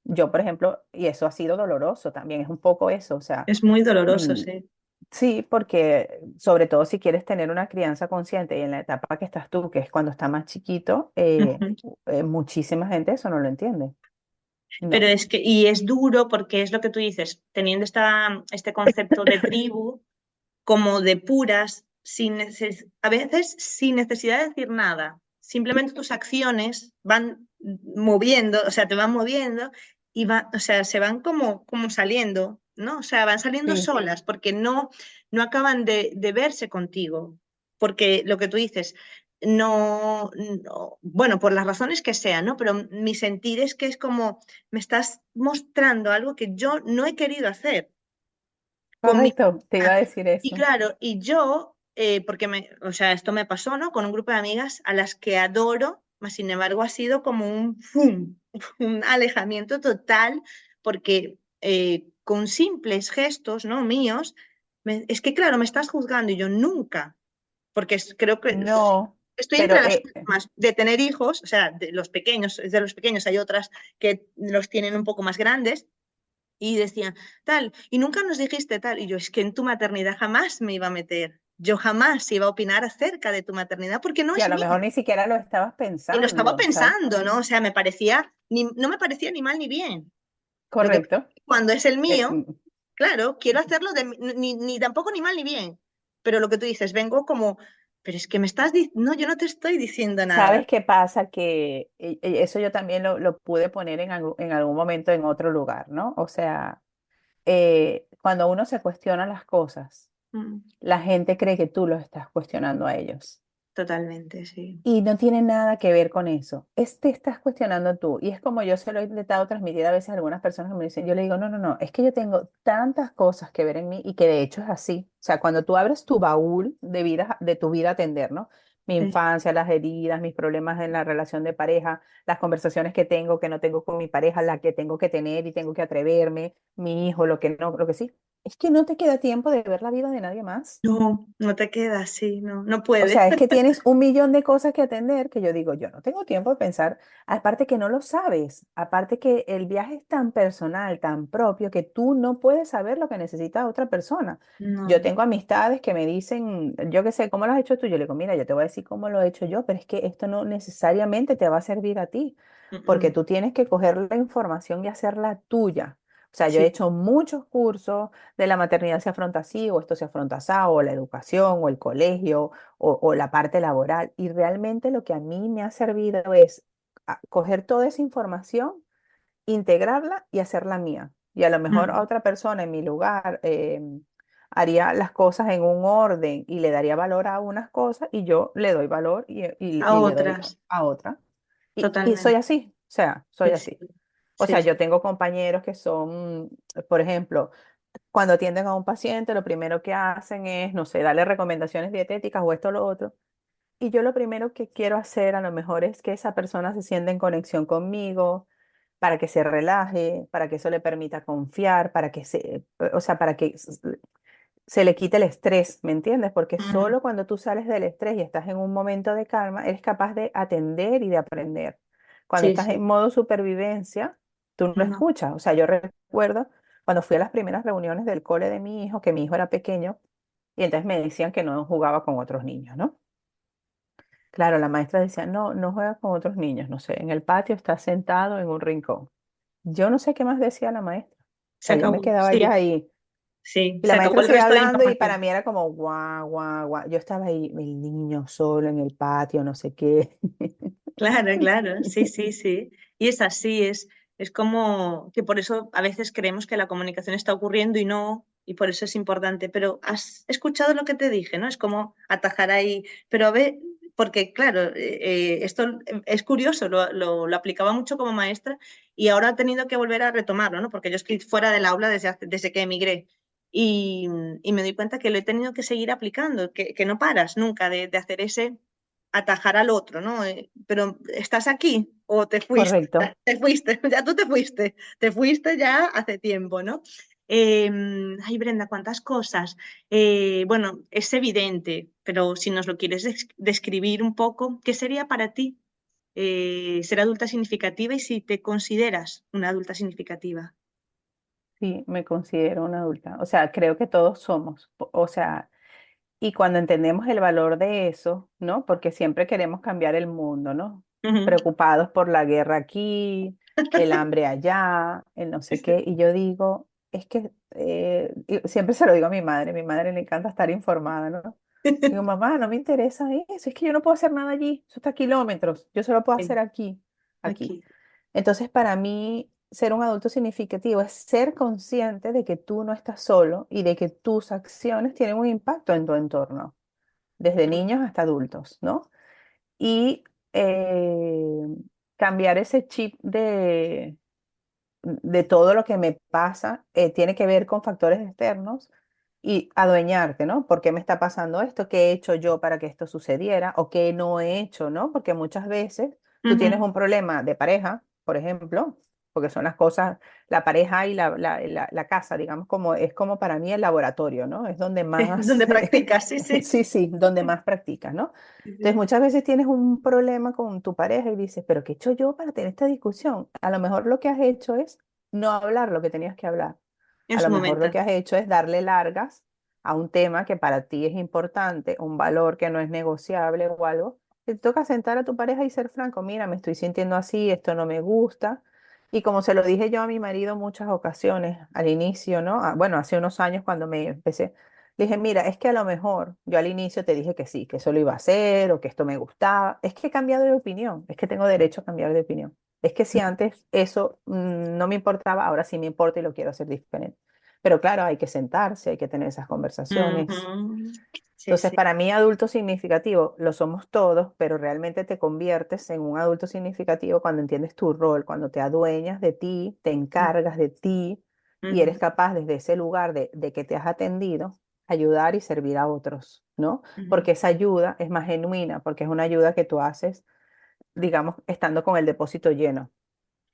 Yo, por ejemplo, y eso ha sido doloroso también, es un poco eso, o sea, Es muy doloroso, mm, sí. Sí, porque sobre todo si quieres tener una crianza consciente y en la etapa que estás tú, que es cuando está más chiquito, Ujú. muchísima gente eso no lo entiende. Pero No, es que, y es duro porque es lo que tú dices, teniendo este concepto de tribu, como de puras, a veces sin necesidad de decir nada. Simplemente tus acciones van moviendo, o sea, te van moviendo y o sea, se van como saliendo, ¿no? O sea, van saliendo sí, solas porque no acaban de verse contigo. Porque lo que tú dices, bueno, por las razones que sean, ¿no? Pero mi sentir es que es como me estás mostrando algo que yo no he querido hacer con mi correcto, te iba a decir y eso. claro, y yo, porque o sea, esto me pasó, ¿no? Con un grupo de amigas a las que adoro, mas sin embargo ha sido como un ¡fum! Un alejamiento total, porque con simples gestos, ¿no? Míos, es que claro, me estás juzgando y yo nunca, porque creo que No, estoy pero entre las últimas de tener hijos, o sea, de los pequeños hay otras que los tienen un poco más grandes y decían, tal, y nunca nos dijiste tal. Y yo, es que en tu maternidad jamás me iba a meter. Yo jamás iba a opinar acerca de tu maternidad porque no y a es lo mía. mejor ni siquiera lo estabas Y lo estaba pensando, ¿sabes? pensando, ¿no? O sea, no me parecía ni mal ni bien. Lo que pasa Correcto. es que cuando es el Es, mío, claro, quiero hacerlo ni tampoco ni mal ni bien. Pero lo que tú dices, vengo como, pero es que me estás diciendo, no, yo no te estoy diciendo nada. ¿sabes qué pasa? Que eso yo también lo pude poner en algún momento en otro lugar, ¿no? O sea, cuando uno se cuestiona las cosas, Mm, la gente cree que tú los estás cuestionando a ellos. totalmente, sí. Y no tiene nada que ver con eso. Te estás cuestionando tú. Y es como yo se lo he intentado transmitir a veces a algunas personas que me dicen, yo le digo, no, no, no, es que yo tengo tantas cosas que ver en mí y que de hecho es así. O sea, cuando tú abres tu baúl de vida, de tu vida a atender, ¿no? Mi Sí. infancia, las heridas, mis problemas en la relación de pareja, las conversaciones que tengo, que no tengo con mi pareja, la que tengo que tener y tengo que atreverme, mi hijo, lo que no, lo que sí. Es que no te queda tiempo de ver la vida de nadie más. No, no te quedas así, no, no O puede. sea, es que tienes un millón de cosas que atender que yo digo, yo no tengo tiempo de pensar, aparte que no lo sabes, aparte que el viaje es tan personal, tan propio, que tú no puedes saber lo que necesita otra persona. Yo No. tengo amistades que me dicen, yo qué sé, ¿cómo lo has hecho tú? Yo le digo, mira, yo te voy a decir cómo lo he hecho yo, pero es que esto no necesariamente te va a servir a ti, Mm, porque mm. tú tienes que coger la información y hacerla tuya. O sea, yo he Sí. hecho muchos cursos de la maternidad se afronta así, o esto se afronta así, o la educación, o el colegio o la parte laboral. Y realmente lo que a mí me ha servido es coger toda esa información, integrarla y hacerla mía. Y a lo mejor a Mm. otra persona en mi lugar haría las cosas en un orden y le daría valor a unas cosas y yo le doy valor A y le doy otras, a otra. Y soy totalmente. así, o sea, soy Sí, sí, así. O sí, sea, sí. yo tengo compañeros que son, por ejemplo, cuando atienden a un paciente, lo primero que hacen es, no sé, darle recomendaciones dietéticas o esto o lo otro. Y yo lo primero que quiero hacer a lo mejor es que esa persona se sienta en conexión conmigo, para que se relaje, para que eso le permita confiar, para que o sea, para que se le quite el estrés, ¿me entiendes? Porque Mm, solo cuando tú sales del estrés y estás en un momento de calma, eres capaz de atender y de aprender. Cuando sí, estás en sí. modo supervivencia, tú no No. escuchas. O sea, yo recuerdo cuando fui a las primeras reuniones del cole de mi hijo, que mi hijo era pequeño, y entonces me decían que no jugaba con otros niños, ¿no? Claro, la maestra decía, no, no juega con otros niños, no sé, en el patio está sentado en un rincón. Yo no sé qué más decía la maestra. O Se sea, yo me acabó. quedaba Sí, allá sí. y la Se acabó maestra el seguía resto de hablando y para información. mí era como guau, guau, guau. Yo estaba ahí, el niño solo en el patio, no sé qué. Claro, claro. Sí, sí, sí. Y es así, es como que por eso a veces creemos que la comunicación está ocurriendo y no, y por eso es importante. Pero has escuchado lo que te dije, ¿no? Es como atajar ahí. Pero a ver, porque claro, esto es curioso, lo aplicaba mucho como maestra y ahora he tenido que volver a retomarlo, ¿no? Porque yo estoy fuera del aula desde que emigré. Y me doy cuenta que lo he tenido que seguir aplicando, que no paras nunca de hacer ese atajar al otro, ¿no? Pero ¿estás aquí o Correcto. te fuiste, ya tú te fuiste ya hace tiempo, ¿no? Ay, Brenda, cuántas cosas. Bueno, es evidente, pero si nos lo quieres describir un poco, ¿qué sería para ti ser adulta significativa y si te consideras una adulta significativa? Sí, me considero una adulta. O sea, creo que todos somos. O sea, y cuando entendemos el valor de eso, ¿no? Porque siempre queremos cambiar el mundo, ¿no? Ujú. Preocupados por la guerra aquí, el hambre allá, el no Sí, sé sí. qué. Y yo digo, es que y siempre se lo digo a mi madre le encanta estar informada, ¿no? Digo, mamá, no me interesa eso, es que yo no puedo hacer nada allí, eso está a kilómetros, yo solo puedo Sí, hacer aquí, aquí. aquí. Entonces, para mí, ser un adulto significativo es ser consciente de que tú no estás solo y de que tus acciones tienen un impacto en tu entorno, desde niños hasta adultos, ¿no? Y eh, cambiar ese chip de todo lo que me pasa tiene que ver con factores externos y adueñarte, ¿no? ¿Por qué me está pasando esto? ¿Qué he hecho yo para que esto sucediera? ¿O qué no he hecho, ¿no? Porque muchas veces tú tienes Ujú. un problema de pareja, por ejemplo, porque son las cosas, la pareja y la casa, digamos, como es como para mí el laboratorio, ¿no? Es donde Sí, más, donde practicas, sí, sí. sí, sí, donde más practicas, ¿no? Sí, Entonces, sí. muchas veces tienes un problema con tu pareja y dices, pero ¿qué he hecho yo para tener esta discusión? A lo mejor lo que has hecho es no hablar lo que tenías que hablar. En A su lo mejor momento. lo que has hecho es darle largas a un tema que para ti es importante, un valor que no es negociable o algo. Te toca sentar a tu pareja y ser franco, mira, me estoy sintiendo así, esto no me gusta. Y como se lo dije yo a mi marido muchas ocasiones al inicio, ¿no? Bueno, hace unos años cuando me empecé, le dije, mira, es que a lo mejor yo al inicio te dije que sí, que eso lo iba a hacer o que esto me gustaba. Es que he cambiado de opinión, es que tengo derecho a cambiar de opinión. Es que si antes eso no me importaba, ahora sí me importa y lo quiero hacer diferente. Pero claro, hay que sentarse, hay que tener esas conversaciones. Ujú. Sí, Entonces, sí. para mí, adulto significativo lo somos todos, pero realmente te conviertes en un adulto significativo cuando entiendes tu rol, cuando te adueñas de ti, te encargas de ti y eres Ujú, capaz desde ese lugar de que te has atendido, ayudar y servir a otros, ¿no? ujú. Porque esa ayuda es más genuina, porque es una ayuda que tú haces, digamos, estando con el depósito lleno.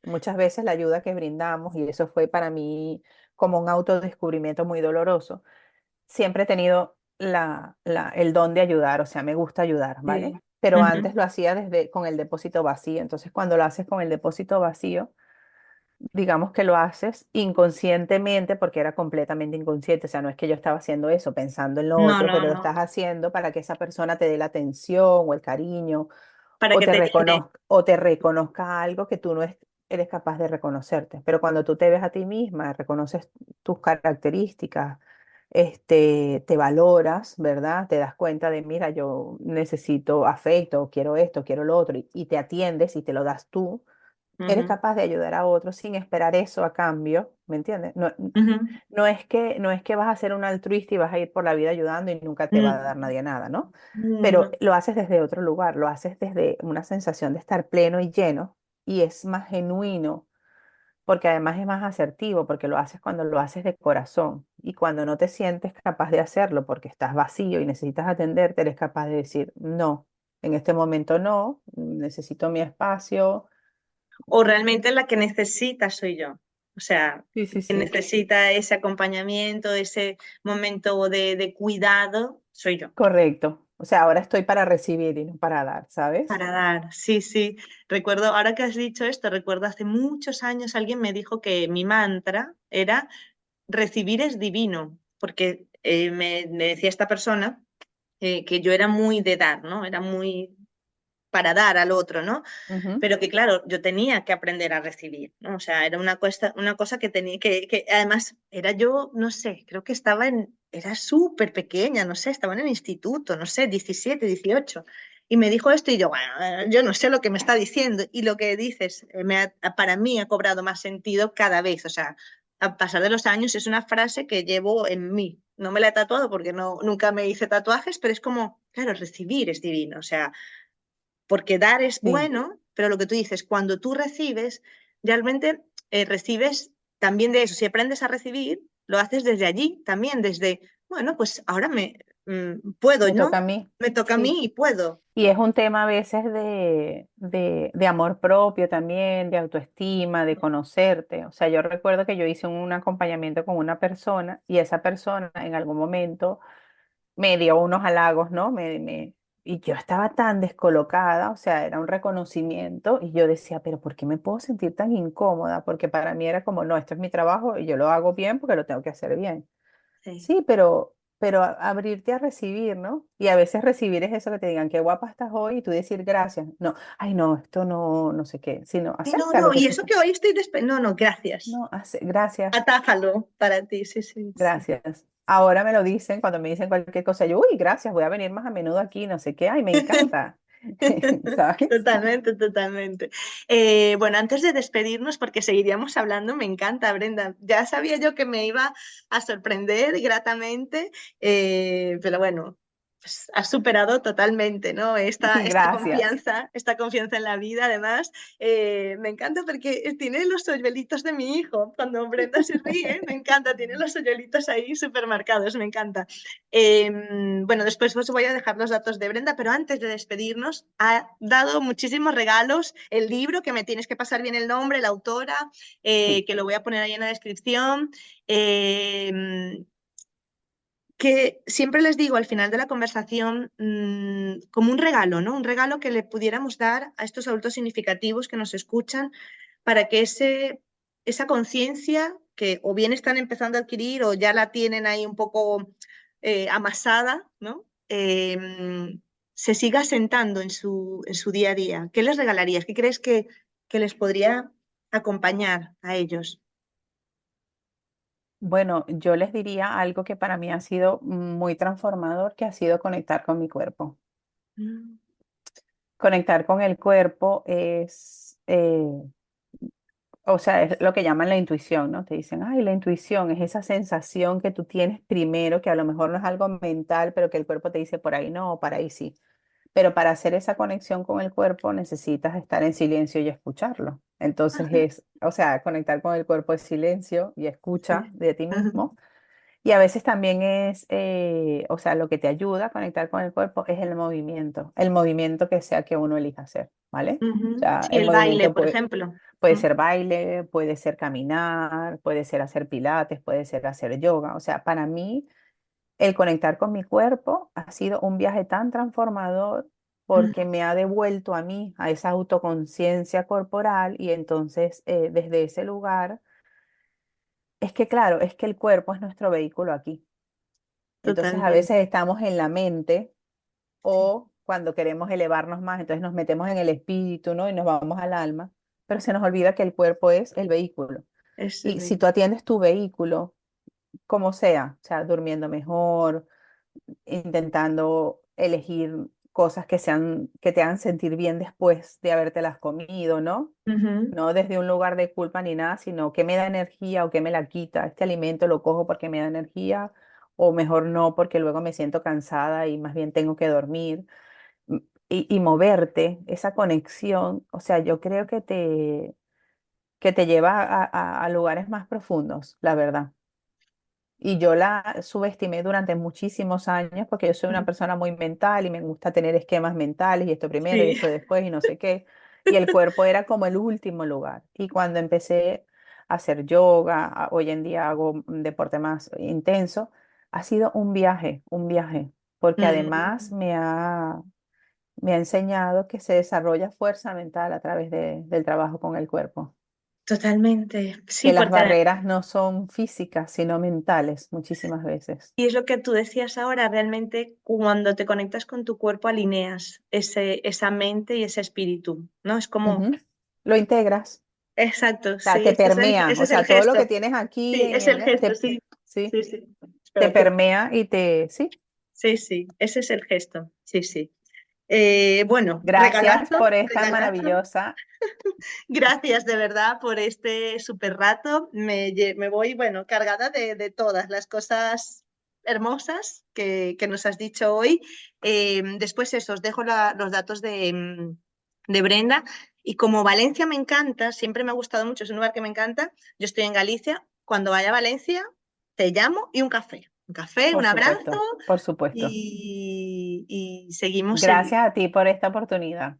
Muchas veces la ayuda que brindamos, y eso fue para mí como un autodescubrimiento muy doloroso, siempre he tenido el don de ayudar, o sea, me gusta ayudar, ¿vale? Sí. Pero Ujú. antes lo hacía desde con el depósito vacío, entonces cuando lo haces con el depósito vacío, digamos que lo haces inconscientemente porque era completamente inconsciente, o sea, no es que yo estaba haciendo eso pensando en lo No, otro, no, pero lo no. estás haciendo para que esa persona te dé la atención o el cariño Para que te llene. o te reconozca algo que tú no eres capaz de reconocerte. Pero cuando tú te ves a ti misma, reconoces tus características, te valoras, ¿verdad? Te das cuenta de, mira, yo necesito afecto, quiero esto, quiero lo otro, y te atiendes y te lo das tú, eres Ujú, capaz de ayudar a otros sin esperar eso a cambio, ¿me entiendes? No, ujú. no es que vas a ser un altruista y vas a ir por la vida ayudando y nunca te va a dar Mm, nadie nada, ¿no? Pero no. lo haces desde otro lugar, lo haces desde una sensación de estar pleno y lleno y es más genuino, porque además es más asertivo, porque lo haces cuando lo haces de corazón y cuando no te sientes capaz de hacerlo porque estás vacío y necesitas atenderte, eres capaz de decir, no, en este momento no, necesito mi espacio. O realmente la que necesita soy yo. O sea, Sí, sí, que sí. necesita ese acompañamiento, ese momento de cuidado, soy yo. Correcto. O sea, ahora estoy para recibir y no para dar, ¿sabes? Para dar, sí, sí. Recuerdo, ahora que has dicho esto, recuerdo hace muchos años alguien me dijo que mi mantra era recibir es divino, porque me decía esta persona que yo era muy de dar, ¿no? Era muy para dar al otro, ¿no? Ujú, Pero que claro, yo tenía que aprender a recibir, ¿no? O sea, era una cosa que tenía que además era yo, no sé, creo que era súper pequeña, no sé, estaba en el instituto, no sé, 17, 18. Y me dijo esto y yo, bueno, yo no sé lo que me está diciendo. Y lo que dices, para mí ha cobrado más sentido cada vez. O sea, a pasar de los años es una frase que llevo en mí. No me la he tatuado porque no, nunca me hice tatuajes, pero es como, claro, recibir es divino. O sea, porque dar es sí, bueno, pero lo que tú dices, cuando tú recibes, realmente recibes también de eso. Si aprendes a recibir, lo haces desde allí, también desde, bueno, pues ahora puedo, me ¿no? toca a mí. Me toca a Sí. mí y puedo. Y es un tema a veces de amor propio también, de autoestima, de conocerte. O sea, yo recuerdo que yo hice un acompañamiento con una persona y esa persona en algún momento me dio unos halagos, ¿no? y yo estaba tan descolocada, o sea, era un reconocimiento y yo decía, pero ¿por qué me puedo sentir tan incómoda? Porque para mí era como, no, esto es mi trabajo y yo lo hago bien porque lo tengo que hacer bien. Sí. Sí, pero abrirte a recibir, ¿no? Y a veces recibir es eso que te digan, qué guapa estás hoy y tú decir gracias. No, ay, no, esto no, no sé qué, sino Ay, no, acepta lo no, que y tú eso estás. que hoy estoy No, no, gracias. No, gracias. Atájalo para ti, sí, sí, sí. Gracias. Ahora me lo dicen cuando me dicen cualquier cosa, yo, uy, gracias, voy a venir más a menudo aquí, no sé qué, ay, me encanta, ¿sabes? Totalmente, totalmente. Bueno, antes de despedirnos, porque seguiríamos hablando, me encanta, Brenda. Ya sabía yo que me iba a sorprender gratamente, pero bueno, pues has superado totalmente, ¿no? Gracias. Esta confianza en la vida, además, me encanta porque tiene los hoyuelitos de mi hijo. Cuando Brenda se ríe, me encanta, tiene los hoyuelitos ahí súper marcados, me encanta. Bueno, después os voy a dejar los datos de Brenda, pero antes de despedirnos, ha dado muchísimos regalos. El libro, que me tienes que pasar bien el nombre, la autora, Sí. que lo voy a poner ahí en la descripción. Que siempre les digo al final de la conversación, como un regalo, ¿no? Un regalo que le pudiéramos dar a estos adultos significativos que nos escuchan para que esa conciencia que o bien están empezando a adquirir o ya la tienen ahí un poco amasada, ¿no? Se siga sentando en su día a día. ¿Qué les regalarías? ¿Qué crees que les podría acompañar a ellos? Bueno, yo les diría algo que para mí ha sido muy transformador, que ha sido conectar con mi cuerpo. Mm, Conectar con el cuerpo es, o sea, es lo que llaman la intuición, ¿no? Te dicen, ay, la intuición es esa sensación que tú tienes primero, que a lo mejor no es algo mental, pero que el cuerpo te dice por ahí no, o para ahí sí. Pero para hacer esa conexión con el cuerpo necesitas estar en silencio y escucharlo. Entonces ajá, es, o sea, conectar con el cuerpo es silencio y escucha sí. de ti Ajá, mismo. Y a veces también es, o sea, lo que te ayuda a conectar con el cuerpo es el movimiento que sea que uno elija hacer, ¿vale? O ujú. sea, Sí, el el baile, movimiento por ejemplo. puede Mm, ser baile, puede ser caminar, puede ser hacer pilates, puede ser hacer yoga. O sea, para mí el conectar con mi cuerpo ha sido un viaje tan transformador mm, porque me ha devuelto a mí, a esa autoconciencia corporal y entonces desde ese lugar, es que claro, es que el cuerpo es nuestro vehículo aquí. Entonces a totalmente. veces estamos en la mente Sí, o cuando queremos elevarnos más, entonces nos metemos en el espíritu, ¿no? Y nos vamos al alma, pero se nos olvida que el cuerpo es el vehículo. es el Y si tú vehículo. atiendes tu vehículo, como sea, durmiendo mejor, intentando elegir cosas que te hagan sentir bien después de habértelas comido, ¿no? Ujú, No desde un lugar de culpa ni nada, sino que me da energía o que me la quita. Este alimento lo cojo porque me da energía o mejor no porque luego me siento cansada y más bien tengo que dormir. Y moverte, esa conexión, o sea, yo creo que te lleva a lugares más profundos, la verdad. Y yo la subestimé durante muchísimos años porque yo soy una mm, persona muy mental y me gusta tener esquemas mentales y esto primero y sí, esto después y no sé qué. Y el cuerpo era como el último lugar. Y cuando empecé a hacer yoga, hoy en día hago un deporte más intenso, ha sido un viaje, porque además mm, me ha enseñado que se desarrolla fuerza mental a través del trabajo con el cuerpo, totalmente. Sí, que las porque barreras no son físicas, sino mentales muchísimas veces. y es lo que tú decías ahora, realmente cuando te conectas con tu cuerpo alineas esa mente y ese espíritu, ¿no? Es como, Ujú. Lo integras, exacto, o sea, sí, te permea, ese o es el sea, todo lo que gesto. tienes aquí Sí, es el gesto, sí, sí, sí, sí. te Espera, permea y te. sí, sí, ese es el gesto, sí, sí. Bueno, Gracias regalazo, por esta regalazo. maravillosa. Gracias de verdad por este súper rato. Me voy, bueno, cargada de todas las cosas hermosas que nos has dicho hoy. Después eso, os dejo los datos de Brenda. Y como Valencia me encanta, siempre me ha gustado mucho, es un lugar que me encanta, yo estoy en Galicia, cuando vaya a Valencia te llamo y un café. Un café, un Por abrazo supuesto, por supuesto. y seguimos el, Gracias a ti por esta oportunidad.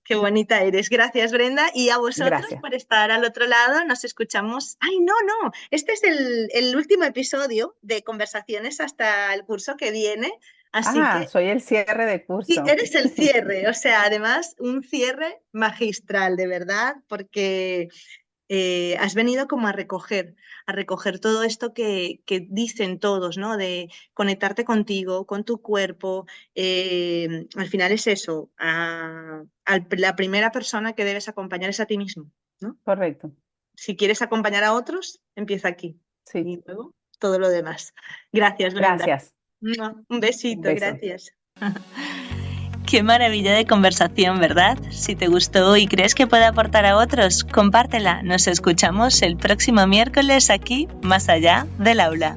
Qué bonita eres. Gracias, Brenda. Y a vosotros Gracias. por estar al otro lado. Nos escuchamos. Ay, no, no. Este es el último episodio de conversaciones hasta el curso que viene. Así que soy el cierre de sí, curso. eres el cierre, o sea, además un cierre magistral, de verdad, porque has venido como a recoger todo esto que dicen todos, ¿no? De conectarte contigo, con tu cuerpo. Al final es eso, la primera persona que debes acompañar es a ti mismo, ¿no? Correcto, Si quieres acompañar a otros, empieza aquí sí. y luego todo lo demás. Gracias, Brenda. Gracias. ¡Mua! Un Un besito, beso. gracias. Qué maravilla de conversación, ¿verdad? Si te gustó y crees que puede aportar a otros, compártela. Nos escuchamos el próximo miércoles aquí, más allá del aula.